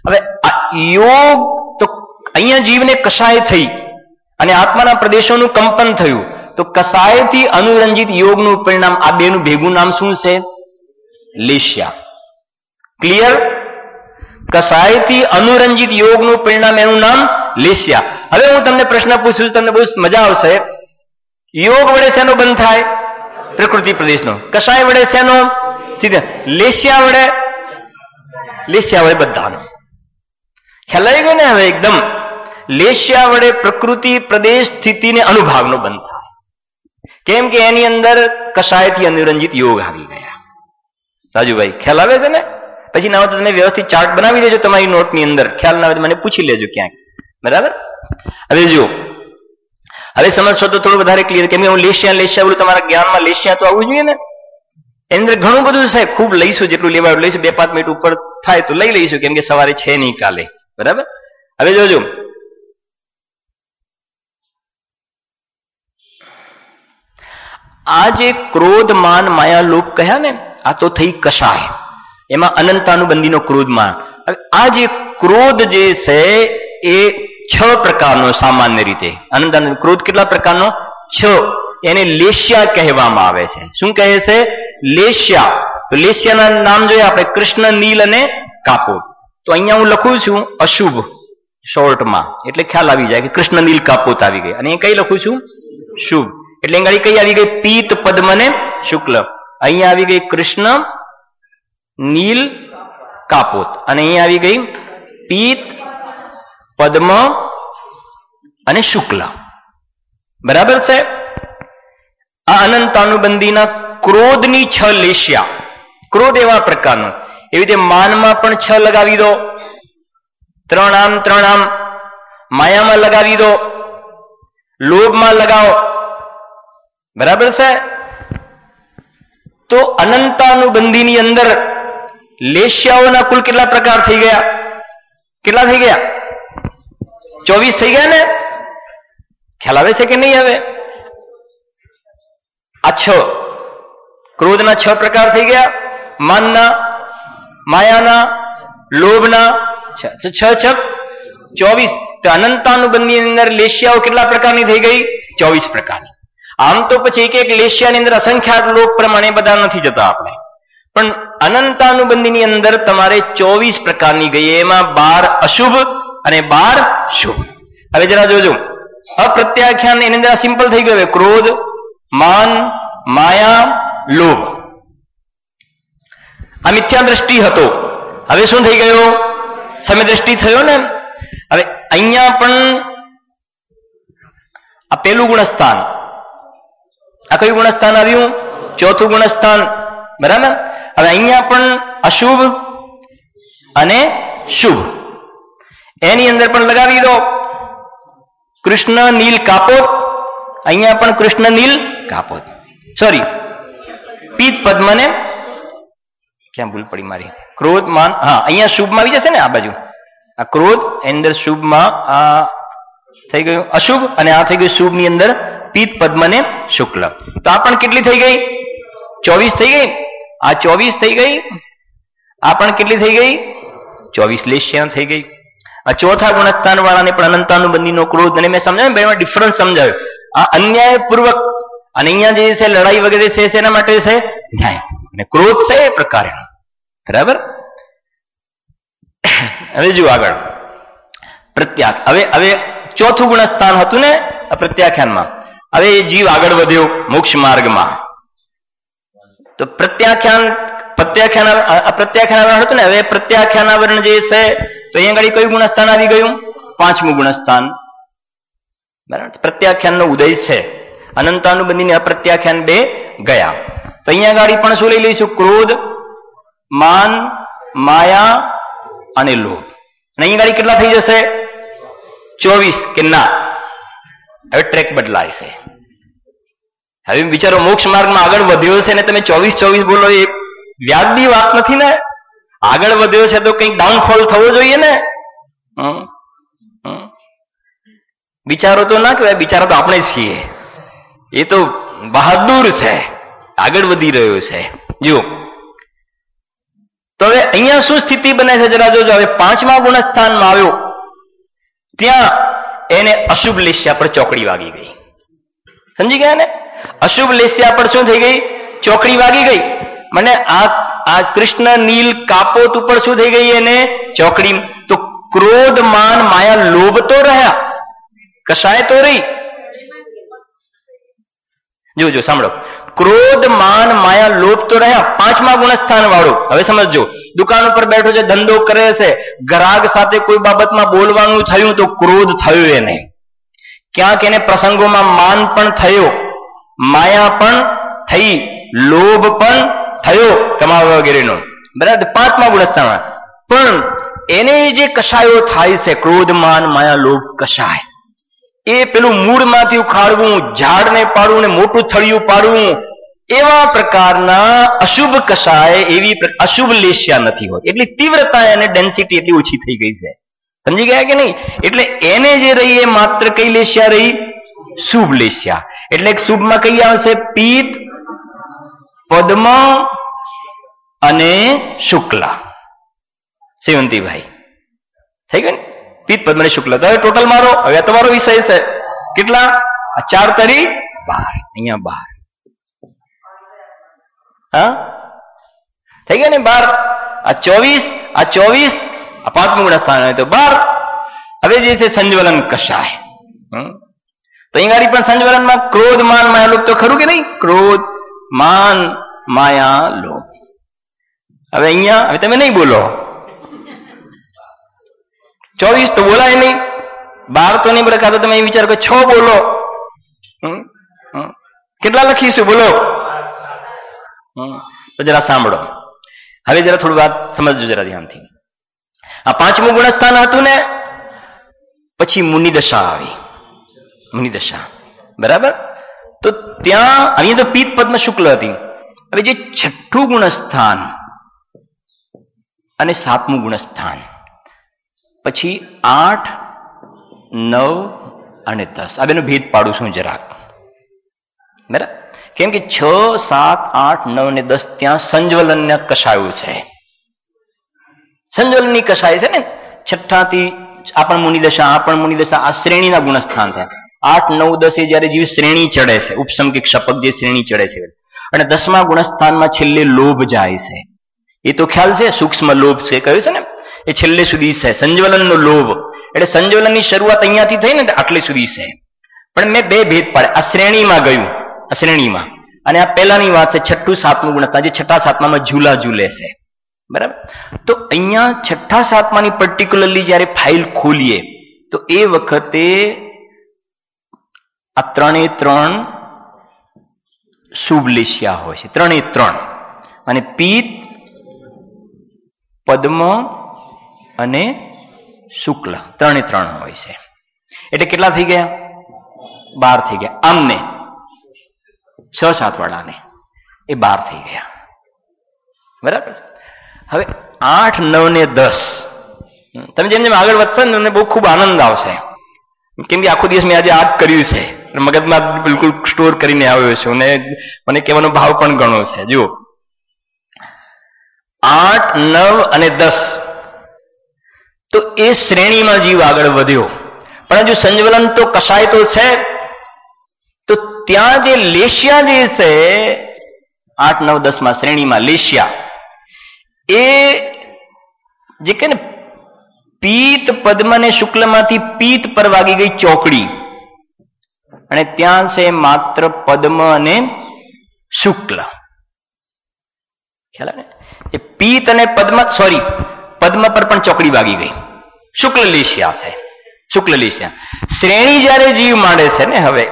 હવે આ યોગ, તો અહીંયા જીવને કષાય થઈ અને આત્માના પ્રદેશોનું કંપન થયું, તો કષાયથી અનુરંજિત યોગનું પરિણામ, આ બેનું ભેગું નામ શું છે? લેશ્યા. ક્લિયર? કષાયથી અનુરંજિત યોગનું પરિણામ, એનું નામ લેશ્યા. હવે હું તમને પ્રશ્ન પૂછું છું, તમને બહુ મજા આવશે. યોગ વડે શેનો બંધ થાય? પ્રકૃતિ પ્રદેશનો. કષાય વડે શેનો? લેશ્યા વડે? લેશ્યા વડે બધાનો. ખ્યાલ આવી ગયો ને હવે એકદમ? લેશ્યા વડે પ્રકૃતિ પ્રદેશ સ્થિતિને અનુભાગનો બંધ થાય. કેમ કે એની અંદર કષાયથી અનુરંજિત યોગ આવી ગયા. રાજુભાઈ ખ્યાલ આવે છે ને? પછી ના હોય તો તમે વ્યવસ્થિત ચાર્ટ બનાવી દેજો તમારી નોટની અંદર. ખ્યાલ ના હોય તો મને પૂછી લેજો ક્યાંક. બરાબર? હવે જો, હવે સમજશો તો થોડું વધારે ક્લિયર. કેમ કે હું લેશ્યા બોલું, તમારા જ્ઞાનમાં લેશ્યા તો આવવું જોઈએ ને. એની અંદર ઘણું બધું છે, ખૂબ લઈશું, જેટલું લેવા લઈશું. 2-5 મિનિટ ઉપર થાય તો લઈ લઈશું, કેમ કે સવારે છે નહીં કાલે. બરાબર? હવે જોજો, આ જે ક્રોધ, માન, માયા, લોભ કહ્યા ને, આ તો થઈ કષાય. એમાં અનંતાનુબંધીનો ક્રોધમાન. હવે આ જે ક્રોધ જે છે એ 6 પ્રકારનો સામાન્ય રીતે. અનંતાનુ ક્રોધ કેટલા પ્રકારનો? 6. એને લેશ્યા કહેવામાં આવે છે. શું કહે છે? લેશ્યા. તો લેશ્યાના નામ જોઈએ આપણે, કૃષ્ણ, નીલ અને કાપોત. તો અહીંયા હું લખું છું અશુભ શોર્ટમાં, એટલે ખ્યાલ આવી જાય કે કૃષ્ણ, નીલ, કાપોત આવી ગઈ. અને એ કઈ લખું છું? શુભ. એટલે અહીં કઈ આવી ગઈ? પીત, પદ્મ અને શુક્લ. અહીંયા આવી ગઈ કૃષ્ણ, નીલ, કાપોત. અને અહીંયા આવી ગઈ પીત, પદ્મ અને શુક્લ. બરાબર છે? આ અનંતાનુબંધીના ક્રોધની 6 લેશ્યા. ક્રોધ એવા પ્રકારનો. એવી રીતે માનમાં પણ 6 લગાવી દો, 3 આમ 3 આમ. માયામાં લગાવી દો, લોભમાં લગાવો. બરાબર છે? તો અનંતાનુબંધીની અંદર લેશ્યાઓના કુલ કેટલા પ્રકાર થઈ ગયા? કેટલા થઈ ગયા? 24 થઈ ગયા ને? ખ્યાલ આવે છે કે નહીં? હવે આ 6 ક્રોધના 6 પ્રકાર થઈ ગયા. માનના, માયાના, લોભના છ 24. તો અનંતાનુબંધની અંદર લેશિયાઓ કેટલા પ્રકારની થઈ ગઈ? 24 પ્રકારની. આમ તો પછી એક લેશિયાની અંદર અસંખ્યાત લોક પ્રમાણે બધા નથી જતા આપણે, પણ અનંતાનુબંધીની અંદર તમારે 24 પ્રકારની ગઈ. એમાં 12 અશુભ અને 12 શુભ. હવે જરા જોજો, અપ્રત્યાખ્યાન એની અંદર સિમ્પલ થઈ ગયું. ક્રોધ, માન, માયા, લોભ. આ મિથ્યા દ્રષ્ટિ હતો. હવે શું થઈ ગયો? સમ્ય દ્રષ્ટિ થયો ને. હવે અહીંયા પણ આ પેલું ગુણસ્થાન, આ કયું ગુણસ્થાન આવ્યું? ચોથું ગુણસ્થાન. બરાબર. હવે અહીંયા પણ અશુભ અને શુભ એની અંદર પણ લગાવી દો. કૃષ્ણ નીલ કાપોત, અહીંયા પણ કૃષ્ણ નીલ કાપોત. સોરી, પીત પદ્મને, ક્યાં ભૂલ પડી મારી? ક્રોધ, માન, હા અહીંયા શુભમાં આવી જશે ને. આ બાજુ આ ક્રોધ એની અંદર શુભમાં આ થઈ ગયું અશુભ, અને આ થઈ ગયું શુભ ની અંદર પીત પદ્મને શુક્લ. તો આ પણ કેટલી થઈ ગઈ? 24 થઈ ગઈ. આ 24 થઈ ગઈ. આ પણ કેટલી થઈ ગઈ? 24 લેશિયા થઈ ગઈ. આ ચોથા ગુણસ્થાન વાળાને પણ અનંતાનુબંધીનો ક્રોધ, અને મેં સમજાવ્યું બે ડિફરન્સ સમજાવ્યો. આ અન્યાયપૂર્વક, અને અહીંયા જે છે લડાઈ વગેરે છે એના માટે છે ન્યાય, અને ક્રોધ છે એ પ્રકારે. બરાબર. હવે જુઓ આગળ પ્રત્યાખ. હવે ચોથું ગુણસ્થાન હતું ને પ્રત્યાખ્યાનમાં. હવે એ જીવ આગળ વધ્યો મોક્ષ માર્ગમાં. તો પ્રત્યાખ્યાન હતું ને. હવે પ્રત્યાખ્યાનાવરણ જે છે, તો અહીંયા આગળ કયું ગુણસ્થાન આવી ગયું? 5મું ગુણસ્થાન. બરાબર. પ્રત્યાખ્યાનનો ઉદય છે. અનંતાનુબંધીને અપ્રત્યાખ્યાન 2 ગયા. તો અહીંયા આગળ પણ શું લઈ લઈશું? ક્રોધ, માન, માયા અને લોભ. અને અહીંયા આગળ કેટલા થઈ જશે? 24 કે ના? હવે ટ્રેક બદલાય છે. હવે બિચારો મોક્ષ માર્ગમાં આગળ વધ્યો છે ને તમે 24 બોલો, એ વ્યાજબી વાત નથી ને. આગળ વધ્યો છે તો કંઈક ડાઉનફોલ થવો જોઈએ ને. બિચારો તો ના કહેવાય, બિચારો તો આપણે છીએ. એ તો બહાદુર છે, આગળ વધી રહ્યો છે. જુઓ તો હવે અહીંયા શું સ્થિતિ બને છે જરા જોજો. હવે 5મા ગુણસ્થાનમાં આવ્યો, ત્યાં એને અશુભ લેશિયા પર ચોકડી વાગી ગઈ. સમજી ગયા ને? અશુભ લેશિયા પર શું થઈ ગઈ? ચોકડી વાગી ગઈ. મને આ કૃષ્ણ નીલ કાપોત ઉપર શું થઈ ગઈ? એને ચોકડી. તો ક્રોધ, માન, માયા, લોભ તો રહ્યા, કશાય તો રહી. જોજો, સાંભળો. ક્રોધ, માન, માયા, લોભ તો રહ્યા. 5મા ગુણસ્થાન વાળું. હવે સમજો, દુકાન ઉપર બેઠો છે, ધંધો કરે છે, ગ્રાહક સાથે કોઈ બાબતમાં બોલવાનું થયું તો ક્રોધ થયો એને. ક્યાંક એને પ્રસંગોમાં માન પણ થયો, માયા પણ થઈ, લોભ પણ થયો કમાવા વગેરેનો. બરાબર. 5મા ગુણસ્થાનમાં પણ એને જે કશાયો થાય છે, ક્રોધ, માન, માયા, લોભ, કશાય, એ પેલું મૂળમાંથી ઉખાડવું, ઝાડને પાડવું ને મોટું થળિયું પાડવું, એવા પ્રકારના અશુભ કશાય, એવી અશુભ લેશિયા નથી હોતી. એટલી તીવ્રતા અને ડેન્સિટી એટલી ઓછી થઈ ગઈ છે. સમજી ગયા કે નહીં? એટલે એને જે રહી એ માત્ર કઈ લેશિયા રહી? શુભ લેશિયા. એટલે શુભમાં કઈ આવશે? પિત્ત, પદ્મ અને શુક્લ. સેવંતીભાઈ થઈ ગયું ને? પિત્ત, પદ્મ અને શુક્લ. તો હવે ટોટલ મારો, હવે તમારો વિષય છે કેટલા? 4 તરી 12. અહીંયા 12. હા થઈ ગયા ને? 12. આ 24, આ 24, આ 5મું ગુણસ્થાન હોય તો 12. હવે જે છે સંજ્વલન કશાય. તો અહીંયા પણ સંજ્વલનમાં ક્રોધ, માન, માયા, લોભ તો ખરું કે નહીં? ક્રોધ, માન, માયા, લોભ. હવે અહીંયા હવે તમે નહીં બોલો. 24 તો બોલાય નહીં, 12 તો નહીં બોલે. કાં તો તમે વિચાર કરો 6 બોલો. કેટલા લખીશું બોલો? તો જરા સાંભળો. હવે જરા થોડું વાત સમજજો જરા ધ્યાનથી. આ 5મું ગુણસ્થાન હતું ને, પછી મુનિદશા આવી. મુનિદશા. બરાબર. તો ત્યાં અહીંયા તો પિત્ત, પદ્મ, શુક્લ હતી. હવે જે 6ઠું ગુણસ્થાન અને 7મું ગુણસ્થાન, પછી 8, 9 અને 10. આ બેનો ભેદ પાડું છું જરાક. બરાબર. કેમ કે 6, 7, 8, 9 અને 10 ત્યાં સંજ્વલનના કશાયો છે. સંજ્વલનની કશાય છે ને, છઠ્ઠાથી આપણ મુનિદશા, આપણ મુનિદશા, આ શ્રેણીના ગુણસ્થાન થયા. 8, 9, 10 જ્યારે જીવ શ્રેણી ચડે છે, ઉપસમ કે ક્ષપક જે શ્રેણી ચડે છે, અને 10મા ગુણસ્થાનમાં છેલ્લે લોભ જાય છે. એ તો ખ્યાલ છે, સૂક્ષ્મ લોભ છે કહ્યું છે ને, એ છેલ્લે સુધી છે. સંજ્વલનનો લોભ એટલે સંજ્વલનની શરૂઆત અહીંયાથી થઈ ને આટલે સુધી છે. પણ મેં બે ભેદ પાડે. આ શ્રેણીમાં ગયું, આ શ્રેણીમાં, અને આ પહેલાની વાત છે 6ઠું 7મું ગુણસ્થાન, જે 6ઠા 7મામાં ઝૂલા ઝૂલે છે. બરાબર. તો અહીંયા 6ઠા 7માની પર્ટિક્યુલરલી જયારે ફાઇલ ખોલીએ તો એ વખતે આ 3 શુભ લેશિયા હોય છે. 3 અને પિત્ત, પદ્મ અને શુક્લ 3 હોય છે. એટલે કેટલા થઈ ગયા? 12 થઈ ગયા. આમને 6-7 વાળાને એ 12 થઈ ગયા. બરાબર છે. હવે 8, 9 ને 10 તમે જેમ જેમ આગળ વધશો ને તમને બહુ ખૂબ આનંદ આવશે, કેમ કે આખો દિવસ મેં આજે આ જ કર્યું છે, મગજમાં બિલકુલ સ્ટોર કરીને આવ્યો છું અને મને કહેવાનો ભાવ પણ ઘણો છે. જુઓ 8, 9 અને 10 તો એ શ્રેણીમાં જીવ આગળ વધ્યો. પણ હજુ સંજ્વલન તો કસાય તો છે. તો ત્યાં જે લેશિયા જે છે 8, 9, 10માં શ્રેણીમાં લેશિયા, એ જે કે ને પિત્ત, પદ્મ અને શુક્લમાંથી પિત્ત પર વાગી ગઈ ચોકડી, અને ત્યાં છે માત્ર પદ્મ અને શુક્લ. ખ્યાલ આવે ને? એ પિત્ત અને પદ્મ પર પણ ચોકડી વાગી ગઈ. શુક્લ લેશિયા છે, શુક્લ લેશિયા. શ્રેણી જયારે જીવ માંડે છે ને, હવે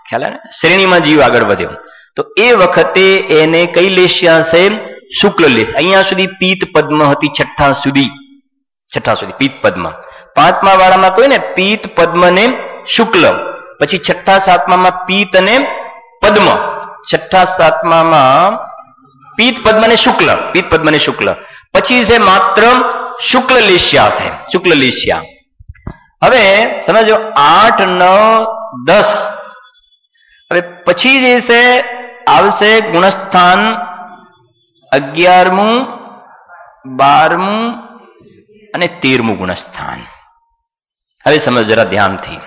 ખ્યાલ આવે ને, શ્રેણીમાં જીવ આગળ વધ્યો તો એ વખતે એને કઈ લેશિયા છે? શુક્લ લેશ. અહીંયા સુધી પિત્ત પદ્મ હતી, છઠ્ઠા સુધી પિત્ત પદ્મ. 5મા વાળામાં કોઈ ને પિત્ત, પદ્મ ને શુક્લ, પછી 6ઠા 7મામાં પિત્ત અને પદ્મ, 6ઠા 7મામાં પિત્ત, પદ્મ ને શુક્લ, પિત્ત, પદ્મ ને શુક્લ, પછી છે માત્ર શુક્લ લેશિયા છે, શુક્લ લેશિયા. હવે સમજો 8, 9, 10. હવે પછી જે છે આવશે ગુણસ્થાન 11મું, 12મું અને 13મું ગુણસ્થાન. હવે સમજો જરા ધ્યાનથી.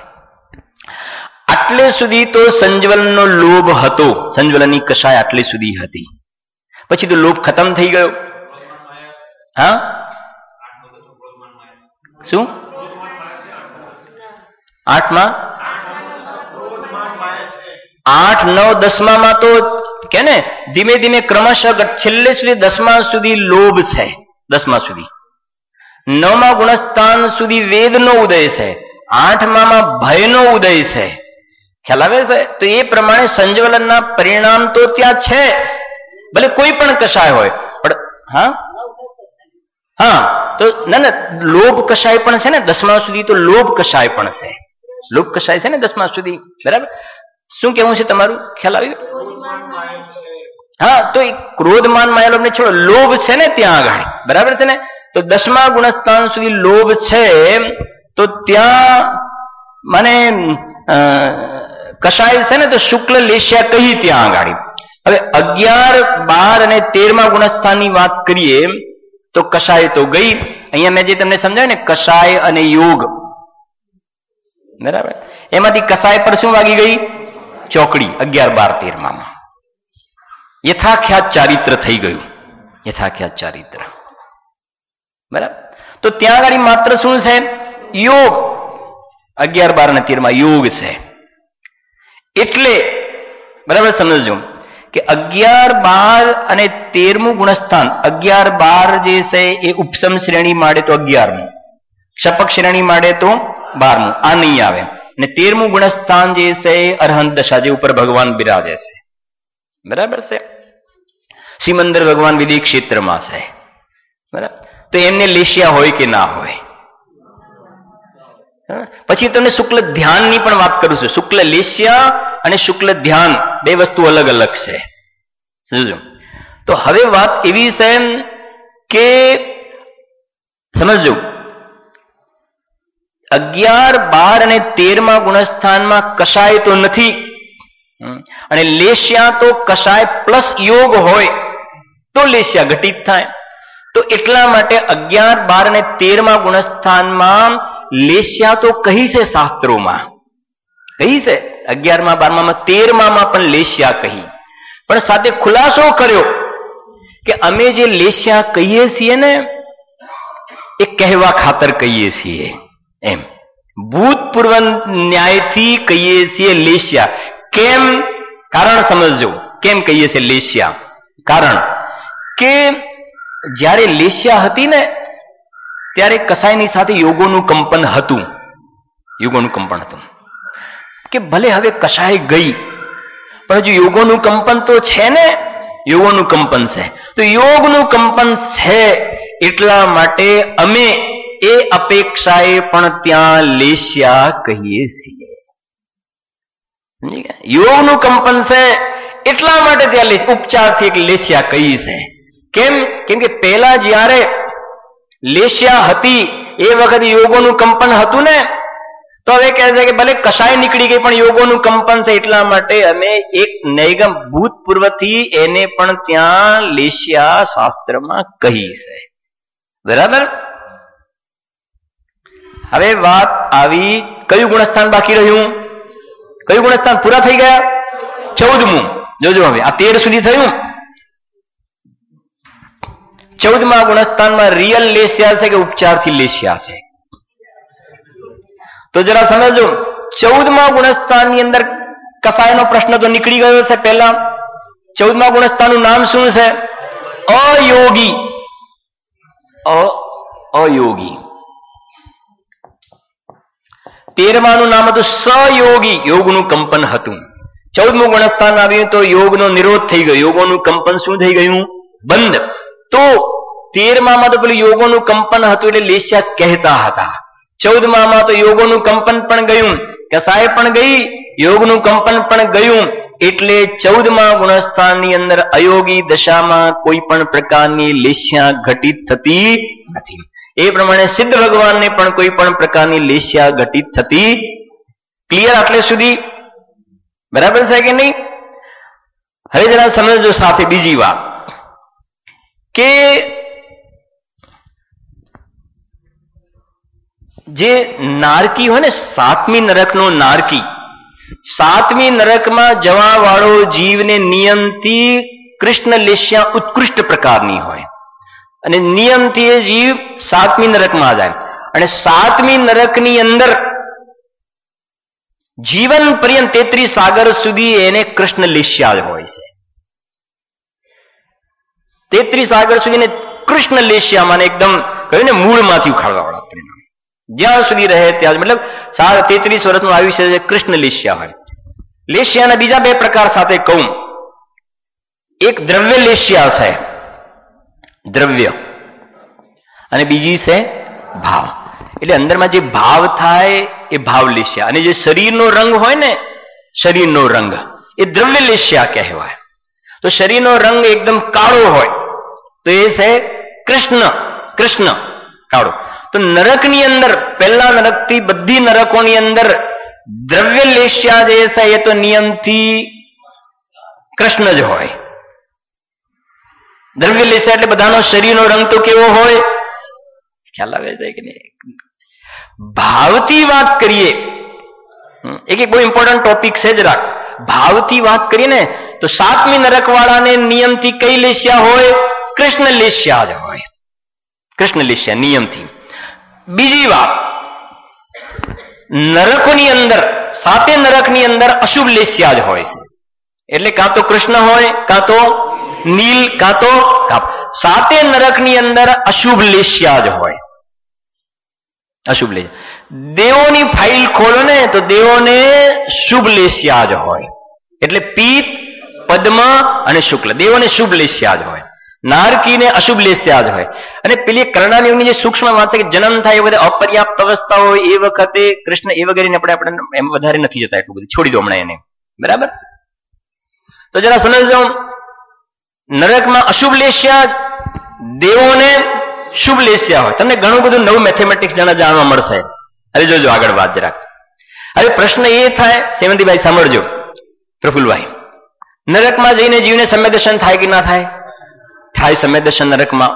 આટલે સુધી તો સંજ્વલનનો લોભ હતો, સંજ્વલનની કશાય આટલે સુધી હતી. પછી તો લોભ ખતમ થઈ ગયો. હા, શું? 8માં 8, 9, 10માં તો કે ને ધીમે ધીમે ક્રમશઃ છેલ્લે સુધી 10મા સુધી લોભ છે. 10મા સુધી 9મા ગુણસ્થાન સુધી વેદનો ઉદય છે. 8માં ભયનો ઉદય છે. ખ્યાલ આવે છે? તો એ પ્રમાણે સંજ્વલનના પરિણામ તો ત્યાં છે, ભલે કોઈ પણ કશાય હોય. પણ હા તો ના લોભ કશાય પણ છે ને 10મા સુધી, તો લોભ કશાય પણ છે. લોભ કશાય છે ને 10મા સુધી. બરાબર. શું કેવું છે તમારું? ખ્યાલ આવ્યો? હા, તો એ ક્રોધમાન માયાલોભને છોડો, લોભ છે ને ત્યાં આગળ. બરાબર છે ને? તો 10મા ગુણસ્થાન સુધી લોભ છે, તો ત્યાં મને કશાય છે ને તો શુક્લ લેશિયા કહી ત્યાં આગળ. હવે 11, 12 અને 13મા ગુણસ્થાનની વાત કરીએ તો કશાય તો ગઈ. અહીંયા મેં જે તમને સમજાય ને કશાય અને યોગ, બરાબર, એમાંથી કશાય પર શું વાગી ગઈ? ચોકડી. 11, 12, 13માં યથાખ્યાત ચારિત્ર થઈ ગયું. યથાખ્યાત ચારિત્ર. બરાબર. તો ત્યાં આગળ માત્ર શું છે? યોગ. 11, 12 અને 13માં યોગ છે. એટલે બરાબર સમજો કે 11, 12 અને 13મું ગુણસ્થાન, 11, 12 જે છે એ ઉપસમ શ્રેણી માંડે તો 11મું, ક્ષપક શ્રેણી માંડે તો 12મું, આ નહીં આવે. અને 13મું ગુણસ્થાન જે છે એ અરહંત દશા, જે ઉપર ભગવાન બિરાજે છે. બરાબર છે? સિમંદર ભગવાન વિધિ ક્ષેત્રમાં છે. બરાબર. તો એમને લેશિયા હોય કે ના હોય? પછી તમને શુક્લ ધ્યાનની પણ વાત કરું છું. શુક્લ લેશિયા અને શુક્લ ધ્યાન બે વસ્તુ અલગ અલગ છે. સમજો. તો હવે વાત એવી છે કે સમજો 11, 12 અને 13મા ગુણસ્થાનમાં કશાય તો નથી, અને લેશિયા તો કશાય પ્લસ યોગ હોય તો લેશિયા ઘટિત થાય. તો એટલા માટે 11, 12 અને 13મા ગુણસ્થાનમાં લેસ્યા તો કહી છે શાસ્ત્રોમાં, કહી છે 11મા 12મા 13મા પણ લેસ્યા કહી, પણ સાથે ખુલાસો કર્યો કે અમે જે લેસ્યા કહીએ છીએ ને એ કહેવા ખાતર કહીએ છીએ, એમ ભૂતપૂર્વ ન્યાયથી કહીએ છીએ લેસ્યા. કેમ? કારણ સમજજો કેમ કહીએ છીએ લેસ્યા. કારણ કે જ્યારે લેસ્યા હતી ને ત્યારે કસાયની સાથે યોગોનું કંપન હતું, યોગોનું કંપન હતું કે ભલે હવે કસાય ગઈ પણ હજુ યોગોનું કંપન તો છે ને, યોગોનું કંપન છે, તો યોગનું કંપન છે એટલા માટે અમે એ અપેક્ષાએ પણ ત્યાં લેસ્યા કહીએ છીએ. યોગનું કંપન છે એટલા માટે ત્યાં ઉપચારથી એક લેસ્યા કહી છે. કેમ? કેમ કે પહેલા જ્યારે લેસ્યા હતી એ વખતે યોગોનું કંપન હતું ને, તો હવે કહે છે કે ભલે કસાય નીકળી ગઈ પણ યોગોનું કંપન છે એટલા માટે અમે એક નૈગમ ભૂતપૂર્વથી એને પણ ત્યાં લેસ્યા શાસ્ત્રમાં કહી છે. બરાબર? હવે વાત આવી, કયું ગુણસ્થાન બાકી રહ્યું? કયું ગુણસ્થાન? પૂરા થઈ ગયા 14મું. જોજો હવે આ 13 સુધી થયું. 14મા ગુણસ્થાનમાં રિયલ લેસ્યા છે કે ઉપચારથી લેસ્યા છે? તો જરા સમજો. 14મા ગુણસ્થાનની અંદર કસાયનો પ્રશ્ન તો નીકળી ગયો છે. પહેલા 14મા ગુણસ્થાનનું નામ શું છે? અયોગી. અયોગી. 13માનું નામ હતું સયોગી, યોગનું કંપન હતું. 14મું ગુણસ્થાન આવ્યું તો યોગનો નિરોધ થઈ ગયો, યોગોનું કંપન શું થઈ ગયું? બંધ. તો 13મામાં તો પેલું યોગોનું કંપન હતું એટલે લેસ્યા કહેતા હતા. 14મામાં તો યોગોનું કંપન પણ ગયું, કસાય પણ ગઈ, યોગનું કંપન પણ ગયું, એટલે 14મા ગુણસ્થાનની અંદર અયોગી દશામાં કોઈ પણ પ્રકારની લેસ્યા ઘટિત થતી નથી. એ પ્રમાણે સિદ્ધ ભગવાનને પણ કોઈ પણ પ્રકારની લેસ્યા ઘટિત થતી. ક્લિયર આટલે સુધી? બરાબર છે કે નહીં? હવે જરા સમજો સાથે બીજી વાત કે જે નારકી હોય ને, 7મી નરકનો નારકી, 7મી નરકમાં જવા વાળો જીવને નિયમથી કૃષ્ણ લેસ્યા ઉત્કૃષ્ટ પ્રકારની હોય અને નિયમથી એ જીવ 7મી નરકમાં જાય અને 7મી નરકની અંદર જીવન પર્યંત 33 સાગર સુધી એને કૃષ્ણ લેસ્યા જ હોય છે. 33 સાગર સુધી કૃષ્ણ લેસ્યા માને એકદમ કહ્યું ને મૂળમાંથી ઉખાડવા વાળા પરિણામ. જ્યાં સુધી રહે ત્યાં, મતલબ 33 વર્ષનું આયુષ્ય છે કૃષ્ણ લેસ્યા હોય. લેસ્યાના બીજા 2 પ્રકાર સાથે કહું. એક દ્રવ્ય લેસ્યા છે, દ્રવ્ય, અને બીજી છે ભાવ. એટલે અંદરમાં જે ભાવ થાય એ ભાવ લેસ્યા, અને જે શરીરનો રંગ હોય ને, શરીરનો રંગ એ દ્રવ્ય લેસ્યા કહેવાય. તો શરીરનો રંગ એકદમ કાળો હોય તો એ છે કૃષ્ણ, કૃષ્ણ કાળો. તો નરકની અંદર, પહેલા નરકથી બધી નરકોની અંદર દ્રવ્ય લેસ્યા જે છે એ તો નિયમથી કૃષ્ણ જ હોય. દ્રવ્ય લેસ્યા એટલે બધાનો શરીરનો રંગ તો કેવો હોય? ખ્યાલ આવે છે કે નહીં? ભાવથી વાત કરીએ, એક બહુ ઇમ્પોર્ટન્ટ ટોપિક છે જરાક. ભાવથી વાત કરીએ ને તો 7મી નરક વાળાને નિયમથી કઈ લેસ્યા હોય? કૃષ્ણ લેસ્યા જ હોય, કૃષ્ણ લેસ્યા નિયમથી. બીજી વાત, નરકોની અંદર, 7 નરકની અંદર અશુભ લેસ્યા જ હોય છે. એટલે કાં તો કૃષ્ણ હોય, કાં તો નીલ, કાં તો 7 નરકની અંદર અશુભ લેસ્યા જ હોય, અશુભ લેસ્યા. દેવોની ફાઇલ ખોલો ને તો દેવોને શુભ લેસ્યા જ હોય. એટલે પિત્ત, પદ્મ અને શુક્લ, દેવોને શુભ લેસ્યા જ હોય. નારકીને અશુભ લેસ્યા જ હોય. અને પેલી કરણાની જે સૂક્ષ્મ વાત છે કે જન્મ થાય એ વખતે અપર્યાપ્ત અવસ્થા હોય એ વખતે કૃષ્ણ એ વગેરે આપણે એમ વધારે નથી જતા, એટલું બધું છોડી દો હમણાં એને. બરાબર? તો જરા સમજો, નરકમાં અશુભ લેસ્યા, દેવોને શુભ લેસ્યા હોય. તમને ઘણું બધું નવું મેથેમેટિક્સ જાણવા મળશે. હવે જોજો આગળ વાત જરાક. હવે પ્રશ્ન એ થાય, સેવંતીભાઈ સાંભળજો, પ્રફુલભાઈ, નરકમાં જઈને જીવને સમ્ય દર્શન થાય કે ના થાય? થાય સમ્ય દર્શન નરકમાં.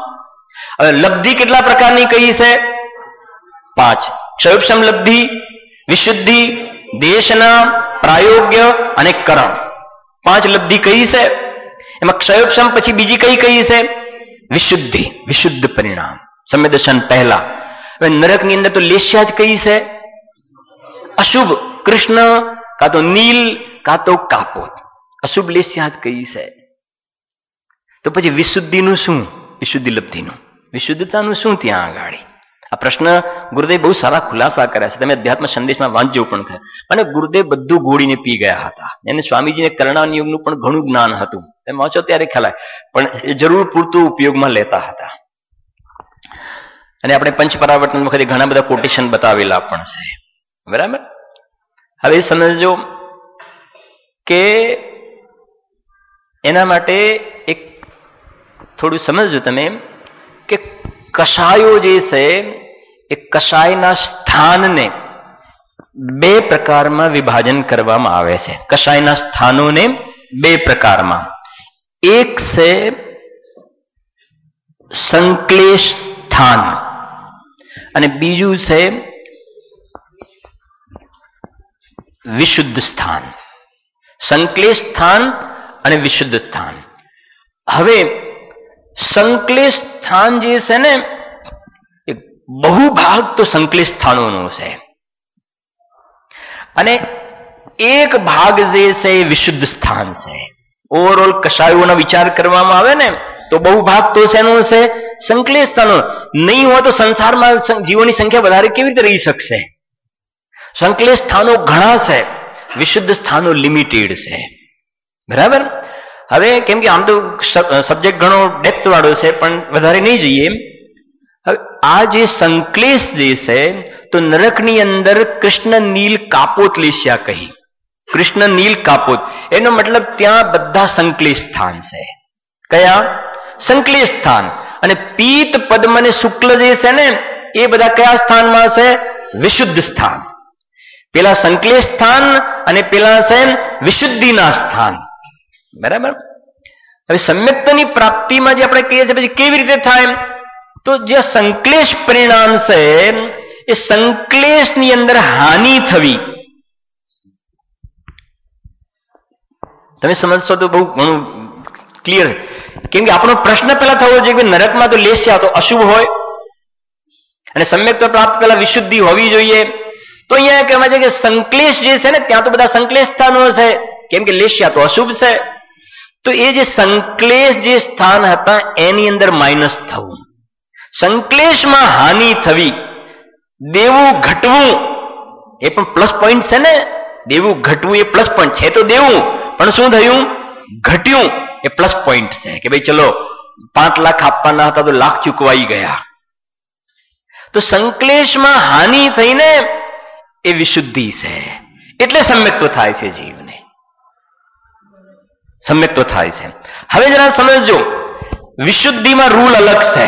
હવે લબ્ધિ કેટલા પ્રકારની કહી છે? 5. ક્ષયોપશમ લબ્ધિ, વિશુદ્ધિ, દેશના, પ્રાયોગ્ય અને કરણ. 5 લબ્ધિ કહી છે. એમાં ક્ષયોપશમ પછી બીજી કઈ કહી છે? વિશુદ્ધિ, વિશુદ્ધ પરિણામ, સમ્યક દર્શન પહેલા. હવે નરકની અંદર તો લેશ્યા જ કહી છે, અશુભ કૃષ્ણ, કાં તો નીલ, કાં તો કાપોત, અશુભ લેશ્યા જ કહી છે. તો પછી વિશુદ્ધિનું શું? વિશુદ્ધિ લબ્ધિનું, વિશુદ્ધતાનું શું ત્યાં આગળ? આ પ્રશ્ન ગુરુદેવ બહુ સારા ખુલાસા કર્યા છે. તમે અધ્યાત્મ સંદેશમાં વાંચજો પણ થાય. અને ગુરુદેવ બધું ગોળીને પી ગયા હતા. એને સ્વામીજીને કરણાની યોગનું પણ ઘણું જ્ઞાન હતું. તમે વાંચો ત્યારે ખ્યાલ આવે, પણ એ જરૂર પૂરતું ઉપયોગમાં લેતા હતા. અને આપણે પંચ પરાવર્તન વખતે ઘણા બધા કોટેશન બતાવેલા પણ છે. બરાબર. હવે સમજો કે એના માટે એક થોડું સમજજો તમે કે કષાયો જે છે એ કષાયના સ્થાનને 2 પ્રકારમાં વિભાજન કરવામાં આવે છે. કષાયના સ્થાનોને 2 પ્રકારમાં. એક છે સંક્લેશ સ્થાન અને બીજું છે વિશુદ્ધ સ્થાન. સંક્લેશ સ્થાન અને વિશુદ્ધ સ્થાન. હવે સંક્લેશ સ્થાન જે છે ને એ બહુ ભાગ તો સંક્લેશ સ્થાનોનો છે અને એક ભાગ જે છે એ વિશુદ્ધ સ્થાન છે. ઓવરઓલ કષાયોનો વિચાર કરવામાં આવે ને તો બહુ ભાગ તો શેનો છે? સંક્લેશ સ્થાનો. નહીં હોય તો સંસારમાં જીવોની સંખ્યા વધારે કેવી રીતે રહી શકશે? સંક્લેશ સ્થાનો ઘણા છે, વિશુદ્ધ સ્થાનો લિમિટેડ છે. બરાબર. હવે કેમ કે આમ તો સબ્જેક્ટ ઘણો ડેપ્થ વાળો છે, પણ વધારે નહીં જઈએ. હવે આ જે સંક્લેશ જે છે તો નરકની અંદર કૃષ્ણ નીલ કાપોત લેશ્યા કહી. કૃષ્ણ નીલ કાપોત એનો મતલબ ત્યાં બધા સંક્લેશ સ્થાન છે. કયા? સંક્લેશ સ્થાન. અને પીત પદ્મ અને શુક્લ જે છે ને એ બધા કયા સ્થાનમાં છે? વિશુદ્ધ સ્થાન. પેલા સંક્લેશ સ્થાન અને પેલા છે વિશુદ્ધિના સ્થાન. બરાબર. હવે સમ્યક્તની પ્રાપ્તિમાં જે આપણે કહીએ છીએ પછી કેવી રીતે થાય? તો જે સંક્લેશ પરિણામ છે એ સંક્લેશની અંદર હાનિ થવી. તમે સમજશો તો બહુ ઘણું ક્લિયર. કેમ કે આપણો પ્રશ્ન પેલા થવો જોઈએ કે નરકમાં તો લેશ્યા તો અશુભ હોય અને સમ્યક તો પ્રાપ્ત પેલા વિશુદ્ધિ હોવી જોઈએ. તો અહીંયા કહેવાય છે કે સંક્લેશ જે છે ને ત્યાં તો બધા સંક્લેશ સ્થાનો છે, કેમ કે લેશ્યા તો અશુભ છે. તો એ જે સંક્લેશ જે સ્થાન હતા એની અંદર માઇનસ થવું, સંક્લેશમાં હાનિ થવી, દેવું ઘટવું એ પણ પ્લસ પોઈન્ટ છે ને. દેવું ઘટવું એ પ્લસ પોઈન્ટ છે. તો દેવું પણ શું થયું? ઘટ્યું. એ પ્લસ પોઈન્ટ છે કે ભાઈ ચલો 5 લાખ આપવાના હતા તો લાખ ચૂકવાઈ ગયા. તો સંક્લેશમાં હાનિ થઈને એ વિશુદ્ધિ છે. એટલે સમ્યક્ત્વ થાય છે જીવને, સમ્યક્ત્વ થાય છે. હવે જરા સમજજો, વિશુદ્ધિમાં રૂલ અલગ છે.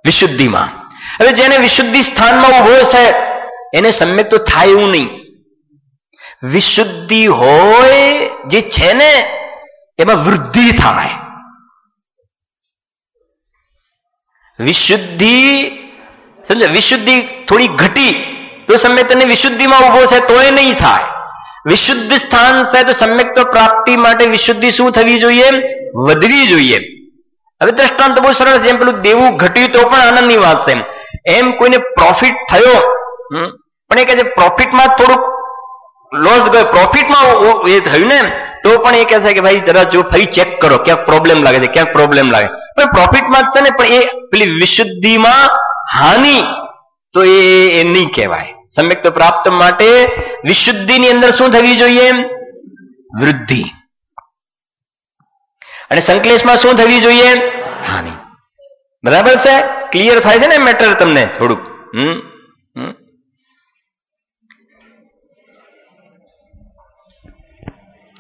વિશુદ્ધિમાં હવે જેને વિશુદ્ધિ સ્થાનમાં ઉભો છે એને સમ્યક્ત્વ થાય એવું નહીં. વિશુદ્ધિ હોય જે છે ને એમાં વૃદ્ધિ થાય. વિશુદ્ધિ સમજો, વિશુદ્ધિ થોડી ઘટી તો સમ્યક્તને વિશુદ્ધિમાં ઉભો છે તો એ નહીં થાય. વિશુદ્ધ સ્થાન છે તો સમ્યક્ત્વ પ્રાપ્તિ માટે વિશુદ્ધિ શું થવી જોઈએ? વધવી જોઈએ. હવે દ્રષ્ટાંત બહુ સરળ છે. એમ પેલું દેવું ઘટ્યું તો પણ આનંદની વાત છે. એમ કોઈને પ્રોફિટ થયો પણ એ કહે છે પ્રોફિટમાં થોડુંક લોસ ગયો, પ્રોફિટમાં એ થયું ને તો પણ એ કહે છે કે ભાઈ જરા જો ફરી ચેક કરો, ક્યાંક પ્રોબ્લેમ લાગે છે, ક્યાંક પ્રોબ્લેમ લાગે. પણ પ્રોફિટમાં જ છે ને, પણ એ પેલી વિશુદ્ધિમાં હાનિ તો એ નહીં કહેવાય. સમ્યક્ત્વ પ્રાપ્ત માટે વિશુદ્ધિની અંદર શું થવી જોઈએ? વૃદ્ધિ. અને સંક્લેશમાં શું થવી જોઈએ? હાનિ. બરાબર છે? ક્લિયર થાય છે ને મેટર તમને થોડુંક?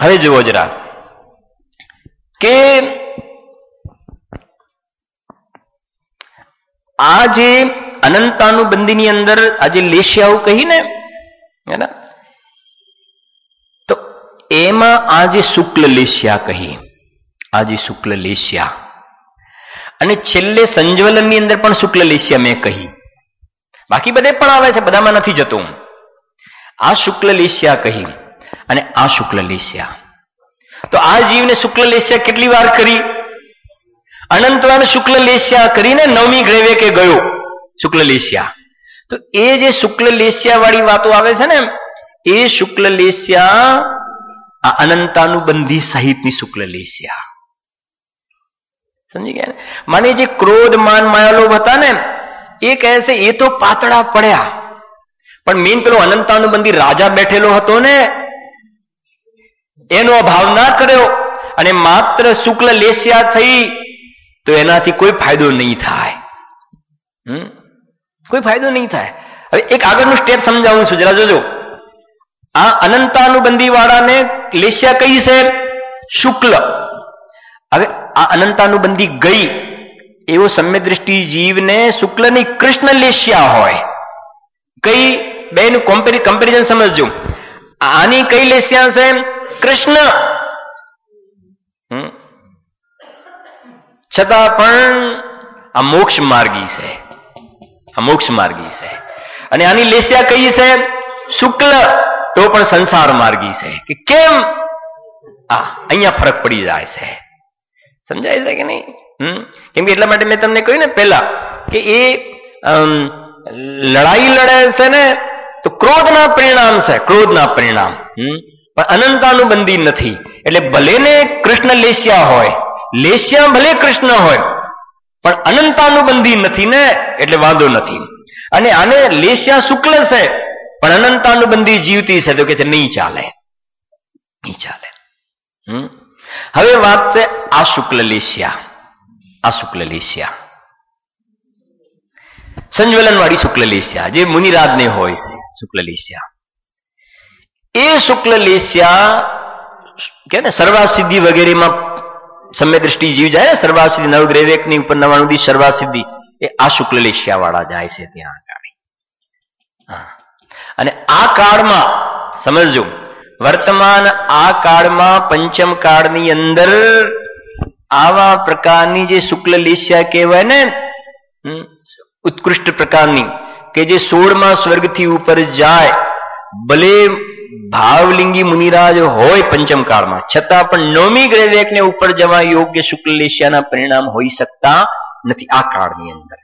હવે જુઓ જરા કે આ જે અનંતાનુબંધીની અંદર આજે લેશ્યાઓ કહીને તો એમાં આ જે શુક્લ લેશ્યા કહી, આ જે શુક્લ લેશ્યા અને છેલ્લે સંજ્વલનની અંદર પણ શુક્લ લેસ્યા મેં કહી, બાકી બધે પણ આવે છે, બધામાં નથી જતું. આ શુક્લ લેસ્યા કહી અને આ શુક્લ લેસ્યા. તો આ જીવને શુક્લ લેસ્યા કેટલી વાર કરી? અનંતવાર શુક્લ લેસ્યા કરીને 9મી ગ્રેવે કે ગયો શુક્લ લેસ્યા. તો એ જે શુક્લ લેસ્યા વાળી વાતો આવે છે ને, એ શુક્લ લેસ્યા આ અનંતાનુબંધી સહિતની શુક્લ લેસ્યા. સમજી ગયા ને? માને જે ક્રોધ માન માયાલોભ હતા ને, એ કહે છે એ તો પાતળા પડ્યા, પણ મેન પેલો અનંતાનુબંધી રાજા બેઠેલો હતો ને, એનો અભાવ ના કર્યો અને માત્ર શુક્લ લેસ્યા થઈ, તો એનાથી કોઈ ફાયદો નહીં થાય. કોઈ ફાયદો નહીં થાય. હવે એક આગળનું સ્ટેપ સમજાવું છું, જરા જોજો. આ અનંતાનુબંધી વાળાને લેસ્યા કઈ છે? શુક્લ. હવે આ અનંતાનુબંધી ગઈ એવો સમ્યક દ્રષ્ટિ જીવને શુક્લની કૃષ્ણ લેસ્યા હોય. કઈ બેનું કમ્પેરિઝન સમજજો. આની કઈ લેસ્યા છે? કૃષ્ણ. છતાં પણ આ મોક્ષ માર્ગી છે, આ મોક્ષ માર્ગી છે. અને આની લેસ્યા કઈ છે? શુક્લ. તો પણ સંસાર માર્ગી છે. કે કેમ? અહીંયા ફરક પડી જાય છે. સમજાય છે કે નહીં? કેમ કે એટલા માટે મેં તમને કહ્યું ને પહેલા કે એ લડાઈ લડે છે ને, તો ક્રોધના પરિણામ છે, ક્રોધના પરિણામ. પણ અનંતાનુબંધી નથી. એટલે ભલે ને કૃષ્ણ લેસ્યા હોય, લેસ્યા ભલે કૃષ્ણ હોય, પણ અનંતાનુબંધી નથી ને, એટલે વાંધો નથી. અને આને લેસ્યા શુક્લ છે પણ અનંતાનુબંધી જીવતી છે, તો કે છે નહીં ચાલે, નહીં ચાલે. હવે વાત છે આ શુક્લ લેસ્યા, આ શુક્લ લેસ્યા સંજ્વલન વાળી શુક્લ લેસ્યા જે મુનિરાજને હોય છે, શુક્લ લેસ્યા. એ શુક્લ લેસ્યા કે ને સર્વાસિદ્ધિ વગેરેમાં સમ્યક દ્રષ્ટિ જીવ જાય ને, સર્વાસિદ્ધિ નવગ્રેવેકની ઉપર 99 સર્વાસિદ્ધિ, એ આ શુક્લ લેસ્યા વાળા જાય છે ત્યાં આગળ. અને આ કાળમાં સમજજો, વર્તમાન આ કાળમાં પંચમ કાળની અંદર આવા પ્રકારની જે શુક્લ લેસ્યા કહેવાય ને, ઉત્કૃષ્ટ પ્રકારની, કે જે 16મા સ્વર્ગથી ઉપર જાય, ભલે ભાવલિંગી મુનિરાજ હોય પંચમ કાળમાં, છતાં પણ 9મી ગ્રેવેકને ઉપર જવા યોગ્ય શુક્લ લેસ્યાના પરિણામ હોઈ શકતા નથી આ કાળની અંદર.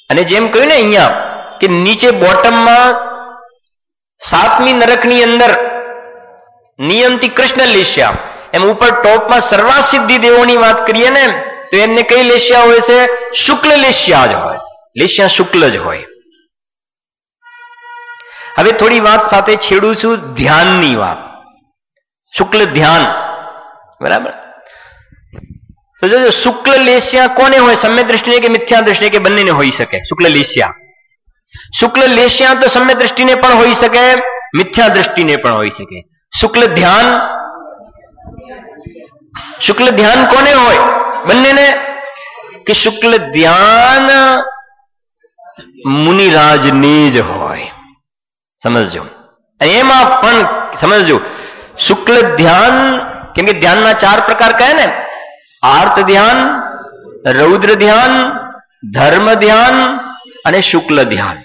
અને જેમ કહ્યું ને અહીંયા કે નીચે બોટમમાં 7મી નરકની અંદર નિયમથી કૃષ્ણ લેસ્યા, એમ ઉપર ટોપમાં સર્વાસિદ્ધિ દેવોની વાત કરીએ ને, તો એમને કઈ લેસ્યા હોય છે? શુક્લ લેસ્યા જ હોય, લેસ્યા શુક્લ જ હોય. હવે થોડી વાત સાથે છેડું છું ધ્યાનની વાત, શુક્લ ધ્યાન. બરાબર? તો જોજો, શુક્લ લેસ્યા કોને હોય? સમ્યક દ્રષ્ટિને કે મિથ્યા દ્રષ્ટિને કે બંનેને હોઈ શકે શુક્લ લેસ્યા. શુક્લ લેસ્યા તો સમ્યક દ્રષ્ટિને પણ હોઈ શકે, મિથ્યા દ્રષ્ટિને પણ હોઈ શકે. શુક્લ ધ્યાન, શુક્લ ધ્યાન કોને હોય? બંનેને. કે શુક્લ ધ્યાન મુનિરાજને જ હોય. સમજજો. એમાં પણ સમજજો, શુક્લ ધ્યાન, કેમ કે ધ્યાનના 4 પ્રકાર કહે ને, આર્ત ધ્યાન, રૌદ્ર ધ્યાન, ધર્મ ધ્યાન અને શુક્લ ધ્યાન.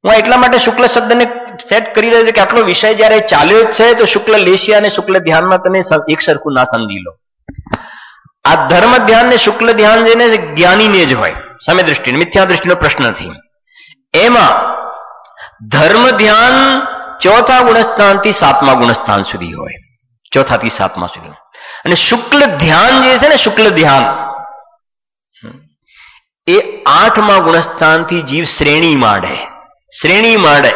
હું એટલા માટે શુક્લ શબ્દને સેટ કરી રહ્યો છું કે આટલો વિષય જયારે ચાલ્યો જ છે, તો શુક્લ લેસ્યા અને શુક્લ ધ્યાનમાં તમે એક સરખું ના સમજી લો. આ ધર્મ ધ્યાન ને શુક્લ ધ્યાન જેને જ્ઞાનીને જ હોય, સમ્ય દ્રષ્ટિને, મિથ્યા દ્રષ્ટિનો પ્રશ્ન નથી. એમાં ધર્મ ધ્યાન 4થા ગુણસ્થાનથી 7મા ગુણસ્થાન સુધી હોય, 4થાથી 7મા સુધી. અને શુક્લ ધ્યાન જે છે ને, શુક્લ ધ્યાન એ 8મા ગુણસ્થાનથી જીવ શ્રેણી માંડે, શ્રેણી માંડે.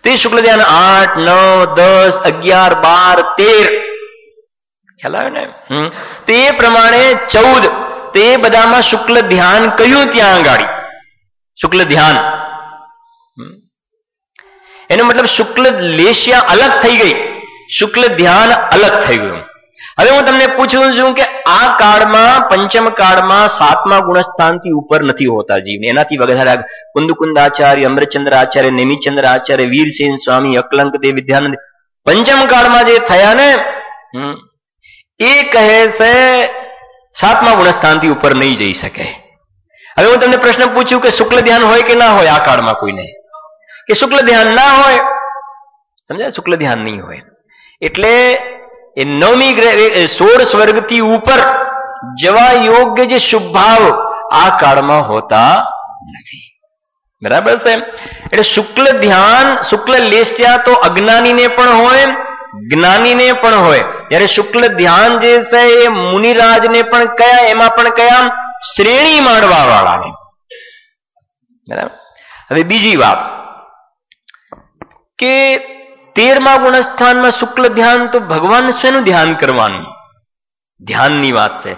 તો એ શુક્લ ધ્યાન 8, 9, 10, 11, 12, 13 ખ્યાલ આવે ને? તો એ પ્રમાણે 14, તો એ બધામાં શુક્લ ધ્યાન કહ્યું ત્યાં આગળ, શુક્લ ધ્યાન. એનો મતલબ શુક્લ લેસ્યા અલગ થઈ ગઈ, શુક્લ ધ્યાન અલગ થઈ ગયું. હવે હું તમને પૂછું છું કે આ કાળમાં, પંચમ કાળમાં 7મા ગુણસ્થાનથી ઉપર નથી હોતા જીવ, એનાથી વધારે કુંદકુંદ આચાર્ય, અમૃતચંદ્ર આચાર્ય, નેમિચંદ્ર આચાર્ય, વીરસેન સ્વામી, અકલંક દેવ, વિદ્યાનંદ, પંચમ કાળમાં જે થયા ને, એ કહે છે 7મા ગુણસ્થાનથી ઉપર નહીં જઈ શકે. હવે હું તમને પ્રશ્ન પૂછ્યું કે શુક્લ ધ્યાન હોય કે ના હોય આ કાળમાં કોઈને, કે શુક્લ ધ્યાન ના હોય, સમજાય? શુક્લ ધ્યાન નહીં હોય એટલે એ 9મી 16 સ્વર્ગથી ઉપર જવા યોગ્ય જે શુભ ભાવ આ કાળમાં હોતા નથી. બરાબર છે? એટલે શુક્લ ધ્યાન, શુક્લ લેસ્યા તો અજ્ઞાનીને પણ હોય, જ્ઞાનીને પણ હોય. ત્યારે શુક્લ ધ્યાન જે છે એ મુનિરાજને પણ કયા, એમાં પણ કયા? શ્રેણી માંડવા વાળાને. બરાબર. હવે બીજી વાત કે 13મા ગુણસ્થાનમાં શુક્લ ધ્યાન, તો ભગવાન શેનું ધ્યાન કરવાનું? ધ્યાનની વાત છે.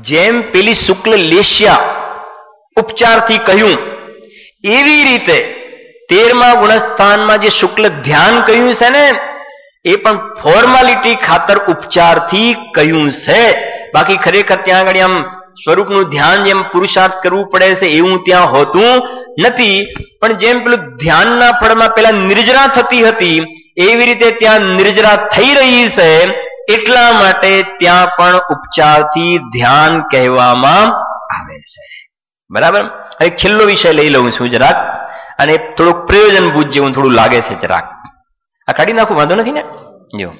જેમ પેલી શુક્લ લેસ્યા ઉપચારથી કહ્યું એવી રીતે 13મા ગુણસ્થાનમાં જે શુક્લ ધ્યાન કહ્યું છે ને એ પણ ફોર્માલિટી ખાતર ઉપચારથી કહ્યું છે. બાકી ખરેખર ત્યાં આગળ આમ સ્વરૂપનું ધ્યાન જેમ પુરુષાર્થ કરવું પડે છે એવું ત્યાં હોતું નથી. પણ જેમ પેલું ધ્યાનના ફળમાં પેલા નિર્જરા થતી હતી એવી રીતે ત્યાં નિર્જરા થઈ રહી છે, એટલા માટે ત્યાં પણ ઉપચારથી ધ્યાન કહેવામાં આવે છે. બરાબર. હવે છેલ્લો વિષય લઈ લઉં છું જરાક, અને થોડુંક પ્રયોજનભૂત જેવું થોડું લાગે છે જરાક. આ કાઢી નાખું, વાંધો નથી ને? જો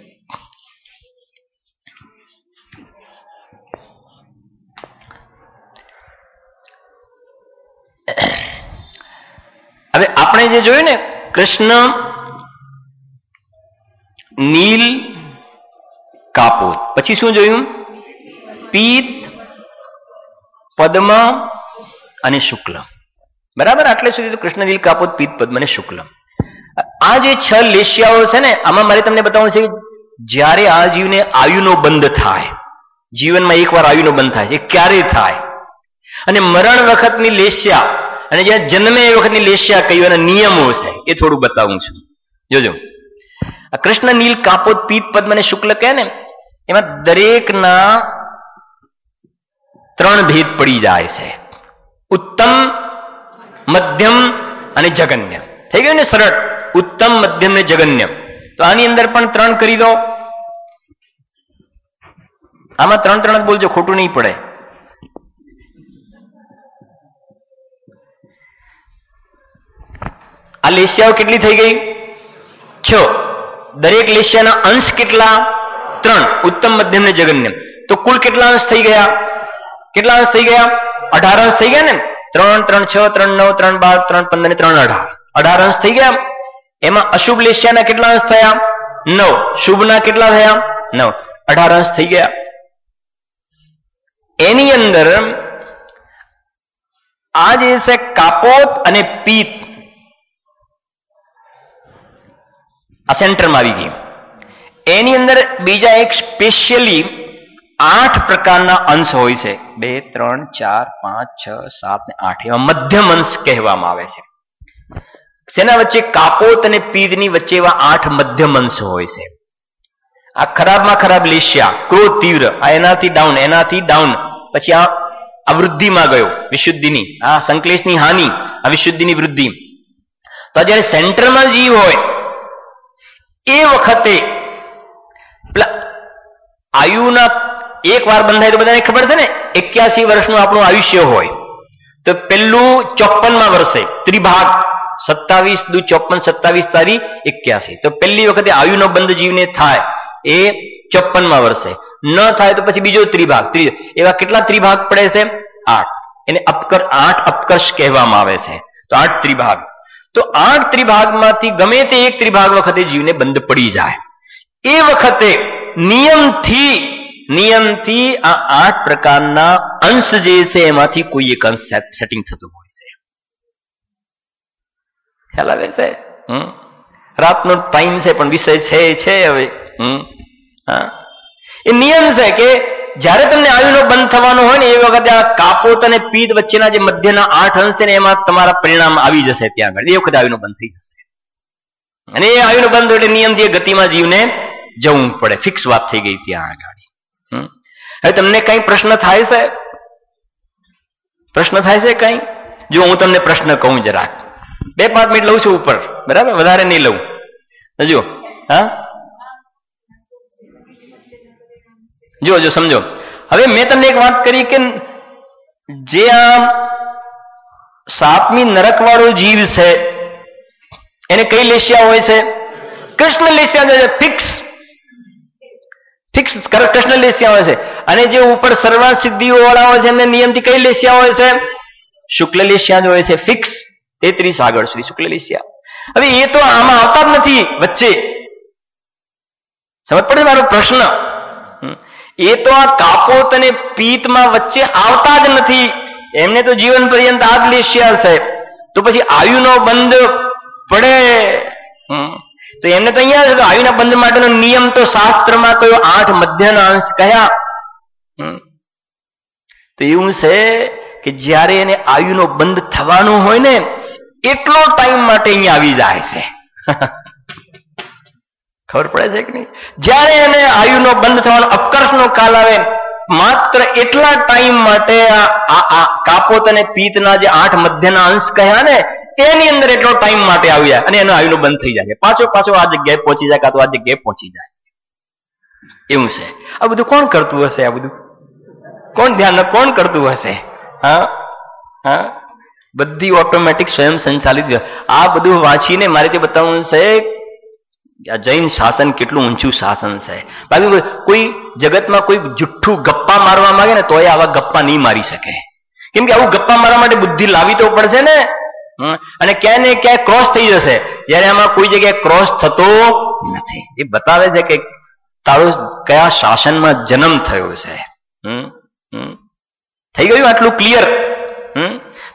હવે આપણે જે જોયું ને કૃષ્ણ નીલ કાપોત, પછી શું જોયું? પીત, પદ્મ અને શુક્લ. બરાબર. આટલે સુધી તો કૃષ્ણ નીલ કાપોત પીત પદ્મ અને શુક્લ. આ જે 6 લેસ્યાઓ છે ને, આમાં મારે તમને બતાવવું છે કે જ્યારે આ જીવને આયુનો બંધ થાય, જીવનમાં એકવાર આયુનો બંધ થાય છે, ક્યારે થાય, અને મરણ વખતની લેસ્યા અને જ્યાં જન્મે એ વખતની લેસ્યા કઈ એના નિયમો છે એ થોડું બતાવું છું. જોજો, આ કૃષ્ણ નીલ કાપોત પીત પદ્મ અને શુક્લ કહે ને, એમાં દરેકના 3 ભેદ પડી જાય છે. ઉત્તમ, મધ્યમ અને જગન્ય. થઈ ગયું ને સરળ? ઉત્તમ, મધ્યમ ને જગન્ય. તો આની અંદર પણ 3 કરી દો. આમાં 3 જ બોલજો, ખોટું નહીં પડે. આ લેસ્યાઓ કેટલી થઈ ગઈ? 6. દરેક લેસ્યાના અંશ કેટલા? 3. ઉત્તમ, મધ્યમ ને જગન્ય. તો કુલ કેટલા અંશ થઈ ગયા? કેટલા અંશ થઈ ગયા? 18 અંશ થઈ ગયા ને? 3, 3, 6, 3, 9, 3, 12, 3, 15 ને 3, 18. 18 અંશ થઈ ગયા. એમાં અશુભ લેસ્યાના કેટલા અંશ થયા? 9. શુભના કેટલા થયા? 9. 18 અંશ થઈ ગયા. એની અંદર આ જે છે કાપોત અને પીત આ સેન્ટરમાં આવી ગઈ. એની અંદર બીજા એક સ્પેશિયલી 8 પ્રકારના અંશ હોય છે. 2, 3, 4, 5, 6, 7 ને 8. એવા મધ્યમ અંશ કહેવામાં આવે છે. શેના વચ્ચે? કાપોત અને પીતની વચ્ચે એવા 8 મધ્યમ અંશ હોય છે. આ ખરાબમાં ખરાબ લેસ્યા, ક્રોધ તીવ્ર, આ એનાથી ડાઉન, એનાથી ડાઉન, પછી આ વૃદ્ધિમાં ગયો, વિશુદ્ધિની, આ સંકલેશની હાનિ, આ વિશુદ્ધિની વૃદ્ધિ. તો જયારે સેન્ટરમાં જીવ હોય એ વખતે પેલા આયુના એક વાર બંધાય તો બધાને ખબર છે ને, 81 વર્ષનું આપણું આયુષ્ય હોય તો પેલું 54મા વર્ષે ત્રિભાગ 27 દુ 54, 27 તારી 81. તો પહેલી વખતે આયુનો બંધ જીવને થાય એ 54મા વર્ષે. ન થાય તો પછી બીજો ત્રિભાગ. એવા કેટલા ત્રિભાગ પડે છે? 8. એને 8 અપકર્ષ કહેવામાં આવે છે. તો 8 ત્રિભાગ. તો 8 ત્રિભાગમાંથી ગમે તે એક ત્રિભાગ વખતે જીવને બંધ પડી જાય એ વખતે નિયમથી આ 8 પ્રકારના અંશ જે છે એમાંથી કોઈ એક અંશ સેટિંગ થતું હોય છે. ખ્યાલ આવે છે? રાતનો ટાઈમ છે પણ વિષય છે હવે. એ નિયમ છે કે જયારે તમને આયુનો બંધ થવાનો હોય ને એ વખતે આ કાપોત અને પીત વચ્ચેના જે મધ્યના 8 અંશ છે ને એમાં તમારા પરિણામ આવી જશે. ત્યાં આગળ એ વખતે આયુનો બંધ થઈ જશે. અને એ આયુનો બંધ એટલે નિયમથી ગતિમાં જીવને જવું પડે. ફિક્સ વાત થઈ ગઈ ત્યાં આગળ. હવે તમને કઈ પ્રશ્ન થાય છે? પ્રશ્ન થાય છે કઈ? જો હું તમને પ્રશ્ન કહું જરાક, 2-5 મિનિટ લઉં છું ઉપર, બરાબર? વધારે નહીં લઉં. જો જો સમજો. હવે મેં તમને એક વાત કરી કે જે આ 7મી નરકવાળો જીવ છે એને કઈ લેશિયા હોય છે? કૃષ્ણ લેશિયા. ફિક્સ કૃષ્ણ લેશિયા હોય છે. અને જે ઉપર સર્વા સિદ્ધિઓ વાળા હોય છે એમને નિયમથી કઈ લેશિયા હોય છે? શુક્લ લેશિયા હોય છે. ફિક્સ 33 આગળ સુધી શુક્લ લેશિયા. હવે એ તો આમાં આવતા જ નથી વચ્ચે. સમજ પડે મારો પ્રશ્ન? એ તો આ કાપોત અને પિત્તમાં વચ્ચે આવતા જ નથી. એમને તો જીવન પર્યંત આ જ લેશિયા છે. તો પછી આયુનો બંધ પડે તો એમને તો અહીંયા છે. આયુના બંધ માટેનો નિયમ તો શાસ્ત્રમાં કયો? 8 મધ્યના અંશ કયા? તો એવું છે કે જ્યારે એને આયુનો બંધ થવાનો હોય ને એટલો ટાઈમ માટે અહીંયા આવી જાય છે. ખબર પડે છે કે નહીં? જ્યારે એને આયુનો બંધ થવાનો અપકર્ષનો કાલ આવે માત્ર એટલા ટાઈમ માટે આ કાપોત અને પિત્તના જે 8 મધ્યના અંશ કહ્યા ને એની અંદર એટલો ટાઈમ માટે આવી જાય અને એનો આયુનો બંધ થઈ જાય. પાછો આ જગ્યાએ પહોંચી જાય, કાં તો આ જગ્યાએ પહોંચી જાય. એવું છે. આ બધું કોણ કરતું હશે? આ બધું કોણ કરતું હશે? હા, બધી ઓટોમેટિક સ્વયં સંચાલિત. આ બધું વાંચીને મારે તે બતાવવું છે જૈન શાસન કેટલું ઊંચું શાસન છે. બાકી કોઈ જગતમાં કોઈ જુઠ્ઠું ગપ્પા મારવા માંગે ને તોય આવા ગપ્પા નહીં મારી શકે. કેમ કે આવું ગપ્પા મારવા માટે બુદ્ધિ લાવી તો પડશે ને. અને ક્યાંય ને ક્યાંય ક્રોસ થઈ જશે. જયારે આમાં કોઈ જગ્યાએ ક્રોસ થતો નથી. એ બતાવે છે કે તારો કયા શાસનમાં જન્મ થયો છે. થઈ ગયું આટલું ક્લિયર?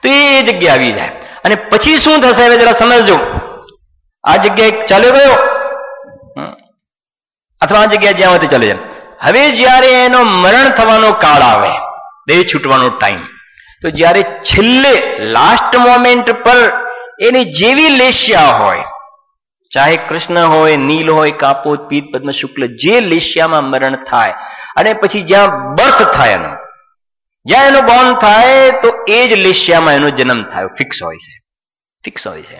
તો એ જગ્યા આવી જાય. અને પછી શું થશે હવે જરા સમજજો. આ જગ્યાએ ચાલ્યો ગયો અથવા આ જગ્યાએ જ્યાં હોય તે ચાલે જાય. હવે જ્યારે એનો મરણ થવાનો કાળ આવે, દેહ છૂટવાનો ટાઈમ, તો જ્યારે છેલ્લે લાસ્ટ મોમેન્ટ પર એની જેવી લેશિયા હોય, ચાહે કૃષ્ણ હોય, નીલ હોય, કાપોત, પિત્ત, પદ્મ, શુક્લ, જે લેશિયામાં મરણ થાય અને પછી જ્યાં બર્થ થાય એનો, જ્યાં એનો બોર્ન થાય તો એ જ લેશિયામાં એનો જન્મ થાય. ફિક્સ હોય છે.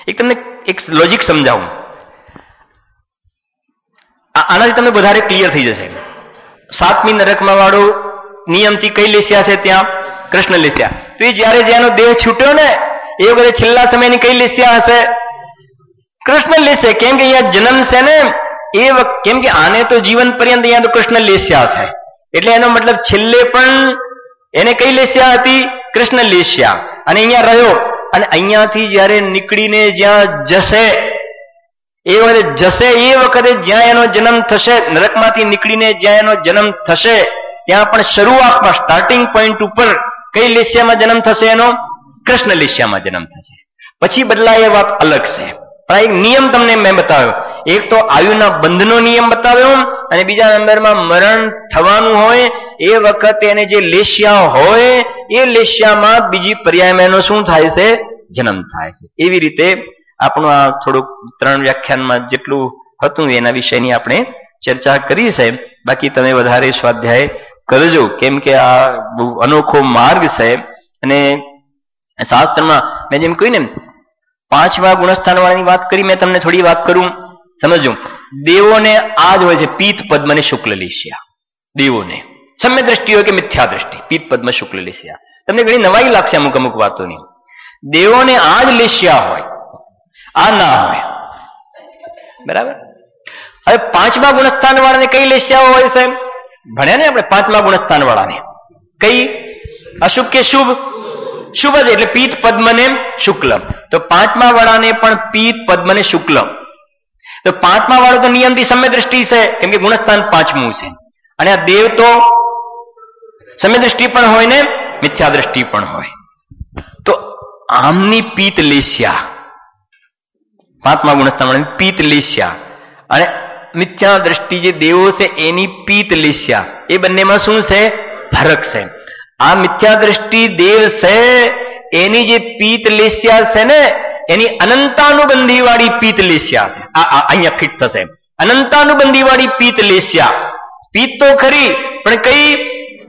એક તમને એક લોજિક સમજાવું. આનાથી તમને વધારે ક્લિયર થઈ જશે. 7મી નરકમાં વાળો નિયમથી કઈ લેશિયા છે? ત્યાં કૃષ્ણ લેશિયા. તો એ જ્યારે જેનો દેહ છૂટ્યો ને એ વખતે છેલ્લા સમયની કઈ લેશિયા હશે? કૃષ્ણ લેશિયા. કેમ કે અહીંયા જન્મ છે ને એ વખત, કેમ કે આને તો જીવન પર્યંત અહીંયા તો કૃષ્ણ લેશિયા છે. એટલે એનો મતલબ છેલ્લે પણ એને કઈ લેશિયા હતી? કૃષ્ણ લેશિયા. અને અહીંયા રહ્યો અને અહીંયાથી જયારે નીકળીને જ્યાં જશે એ વખતે જ્યાં એનો જન્મ થશે, નરકમાંથી નીકળીને જ્યાં એનો જન્મ થશે ત્યાં પણ શરૂઆતમાં સ્ટાર્ટિંગ પોઈન્ટ ઉપર કઈ લેશિયામાં જન્મ થશે? એનો કૃષ્ણ લેશિયામાં જન્મ થશે. પછી બદલાય એ વાત અલગ છે. પણ એક નિયમ તમને મેં બતાવ્યો. એક તો આયુના બંધનો નિયમ બતાવ્યો અને બીજા નંબરમાં મરણ થવાનું હોય એ વખતે એને જે લેશિયા હોય એ લેશિયામાં બીજી પર્યાયમાં એનો શું થાય છે? જન્મ થાય છે. એવી રીતે આપણું આ થોડુંક 3 વ્યાખ્યાનમાં જેટલું હતું એના વિષયની આપણે ચર્ચા કરી છે. બાકી તમે વધારે સ્વાધ્યાય કરજો, કેમ કે આ બહુ અનોખો માર્ગ છે. અને શાસ્ત્રમાં મેં જેમ કહ્યું ને 5મા ગુણસ્થાનવાળાની વાત કરી, મેં તમને થોડી વાત કરું. સમજો, દેવોને આ જ હોય છે પિત્ત, પદ્મ અને શુક્લ લેશિયા. દેવોને સમ્ય દ્રષ્ટિ હોય કે મિથ્યા દ્રષ્ટિ, પિત્ત, પદ્મ, શુક્લ લેશિયા. તમને ઘણી નવાઈ લાગશે અમુક વાતોની. દેવોને આ જ લેશિયા હોય, આ ના હોય. બરાબર? હવે 5મા ગુણસ્થાન વાળાને કઈ લેશિયા હોય છે? ભણ્યા ને આપણે 5મા ગુણસ્થાન વાળાને કઈ? અશુભ કે શુભ? શુભ જ, એટલે પિત્ત, પદ્મ ને શુક્લ. તો 5મા વાળાને પણ પિત્ત, પદ્મ ને શુક્લ. તો 5મા વાળો તો નિયમથી સમ્ય દ્રષ્ટિ છે, કેમ કે ગુણસ્થાન 5મું છે. અને આ દેવ તો સમ્ય દ્રષ્ટિ પણ હોય ને મિથ્યા દ્રષ્ટિ પણ હોય. તો આમની પિત્ત લેશિયા, 5મા ગુણસ્થાન પિત્ત લેશિયા, અને મિથ્યા દ્રષ્ટિ જે દેવો છે એની પિત્ત લેશિયા, એ બંનેમાં શું છે? ફરક છે. આ મિથ્યા દ્રષ્ટિ દેવ છે એની જે પિત્ત લેશિયા છે ને એની અનંતાનુબંધી વાળી પિત્ત લેશિયા છે. અહીંયા ફિટ થશે. અનંતાનુબંધી વાળી પિત્ત લેશિયા. પિત્ત તો ખરી પણ કઈ?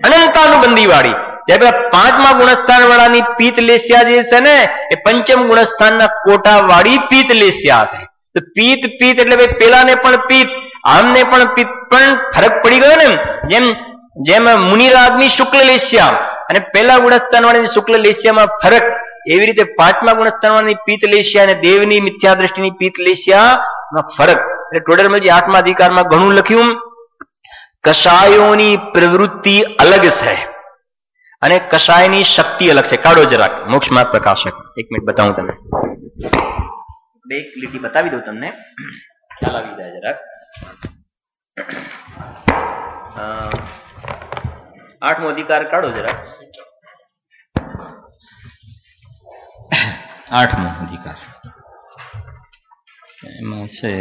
અનંતાનુબંધી વાળી. ત્યારે 5મા ગુણસ્થાન વાળાની પિત્ત લેશિયા જે છે ને એ 5મ ગુણસ્થાનના કોટા વાળી પિત્ત લેશિયા છે. તો પિત્ત એટલે ભાઈ પેલાને પણ પિત્ત આમને પણ પિત્ત પણ ફરક પડી ગયો ને. જેમ જેમ મુનિરાગની શુક્લ લેસ્યા અને પહેલા ગુણસ્થાન વાળાની શુક્લ લેસ્યામાં ફરક, એવી રીતે પાંચમા ગુણસ્થાન વાળાની પિત્ત લેસ્યા અને દેવની મિથ્યા દ્રષ્ટિની પિત્ત લેસ્યામાં ફરક. એટલે ટોડરમલજી આઠમા અધિકારમાં ઘણું લખ્યું. કષાયોની પ્રવૃત્તિ અલગ છે અને કષાયની શક્તિ અલગ છે. કાઢો જરાક મોક્ષમાર્ગ પ્રકાશક, એક મિનિટ બતાવું તમને, બે લીટી બતાવી દઉં તમને, ખ્યાલ આવી જાય જરાક. આઠમો અધિકાર કાઢો જરાક. આઠમો અધિકાર એમાં છે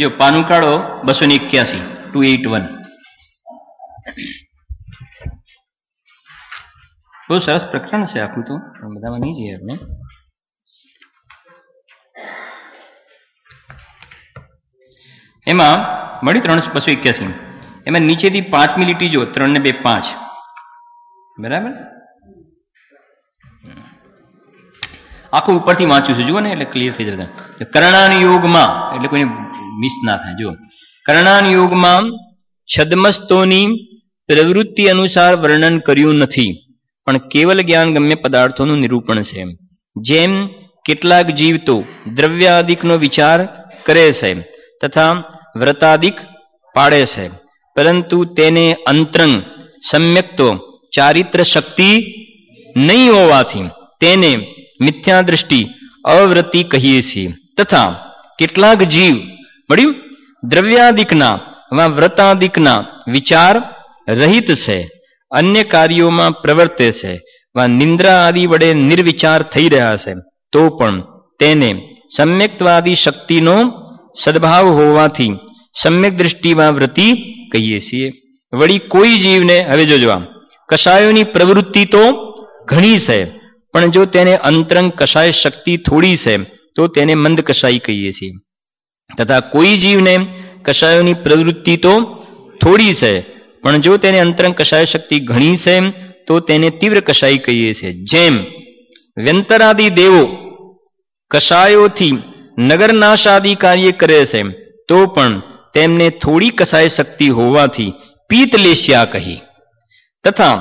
જો પાનું કાઢો 281 281. બહુ સરસ પ્રકરણ છે આખું, તો બધામાં નહીં જઈએ આપણે. એમાં મળી 281. એમાં નીચેથી 5મી લીટી જો 3 ને 2 5, બરાબર. આખું ઉપરથી વાંચું છું, જુઓ ને, એટલે ક્લિયર થઈ જતા. કરણાન યોગમાં, એટલે કોઈને મિસ ના થાય. જુઓ, કરણાન યોગમાં છદ્મસ્તોની પ્રવૃત્તિ અનુસાર વર્ણન કર્યું નથી, પણ કેવલ જ્ઞાન ગમ્ય પદાર્થોનું નિરૂપણ છે. જેમ કેટલાક જીવ તો દ્રવ્યાદિકનો વિચાર કરે છે તથા વ્રતાદિક પાડે છે, પરંતુ તેને અંતરંગ સમ્યક તો ચારિત્ર શક્તિ નહીં હોવાથી તેને મિથ્યા દૃષ્ટિ અવૃત્તિ કહીએ છીએ. તથા કેટલાક જીવ મળ્યું દ્રવ્યાદિકના વા વ્રતાદિકના વિચાર રહિત છે, અન્ય કાર્યોમાં પ્રવર્તે છે વા નિંદ્રા આદિ વડે નિર્વિચાર થઈ રહ્યા છે, તો પણ તેને સમ્યક્તવાદી શક્તિનો સદભાવ હોવાથી સમ્યક દૃષ્ટિમાં વૃત્તિ કહીએ છીએ. વળી કોઈ જીવને, હવે જોજો, આમ કષાયોની પ્રવૃત્તિ તો ઘણી છે, પણ જો તેને અંતરંગ કષાય શક્તિ થોડી છે તો તેને મંદ કષાય કહીએ છીએ. તથા કોઈ જીવને કષાયોની પ્રવૃત્તિ તો થોડી છે, પણ જો તેને અંતરંગ કષાય શક્તિ ઘણી છે તો તેને તીવ્ર કષાય કહીએ છીએ. જેમ વ્યંતરાદિ દેવો કષાયોથી નગરનાશાદિ કાર્ય કરે છે, તો પણ તેમને થોડી કષાય શક્તિ હોવાથી પીતલેશ્યા કહી. તથા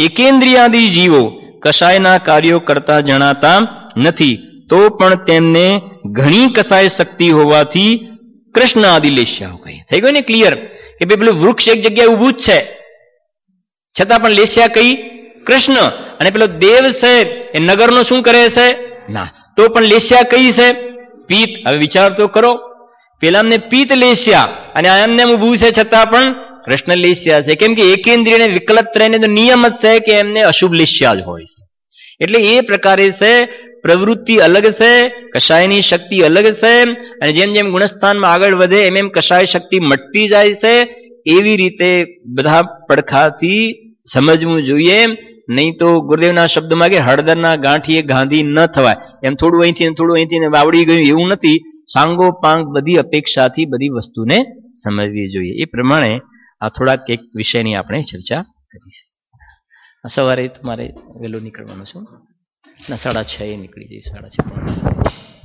એકેન્દ્રિયાદિ જીવો કષાયના કાર્યો કરતા જણાતા નથી, તો પણ તેમને ઘણી કષાય શક્તિ હોવાથી કૃષ્ણ આદિ લેશ્યાઓ કહી. થઈ ગયું ને ક્લિયર? કે ભાઈ પેલું વૃક્ષ એક જગ્યાએ ઊભું જ છે, છતાં પણ લેશ્યા કઈ કૃષ્ણ, અને પેલો દેવ છે એ નગરનો શું કરે છે ના, તો પણ લેશ્યા કઈ છે પીત. હવે વિચાર તો કરો, પેલા અમને પીત લેશ્યા અને આ એમને ઊભું છે છતાં પણ કૃષ્ણ લેશ્યા છે. કેમ કે એકેન્દ્રિય અને વિકલત રહીને તો નિયમ જ છે કે એમને અશુભ લેશ્યા જ હોય છે. એટલે એ પ્રકારે છે, પ્રવૃત્તિ અલગ છે, કષાયની શક્તિ અલગ છે, અને જેમ જેમ ગુણસ્થાનમાં આગળ વધે એમ એમ કષાય શક્તિ મટતી જાય છે. એવી રીતે બધા પડખાથી સમજવું જોઈએ. નહીં તો ગુરુદેવના શબ્દમાં કે હળદરના ગાંઠીએ ગાંધી ન થવાય, એમ થોડું અહીંથી થોડું અહીંથી વાવડી ગયું એવું નથી. સાંગો પાંગ બધી અપેક્ષાથી બધી વસ્તુને સમજવી જોઈએ. એ પ્રમાણે આ થોડાક એક વિષયની આપણે ચર્ચા કરી છે. સવારે તમારે વહેલું નીકળવાનું છે, ના 6:30 નીકળી જઈશ, 6:30.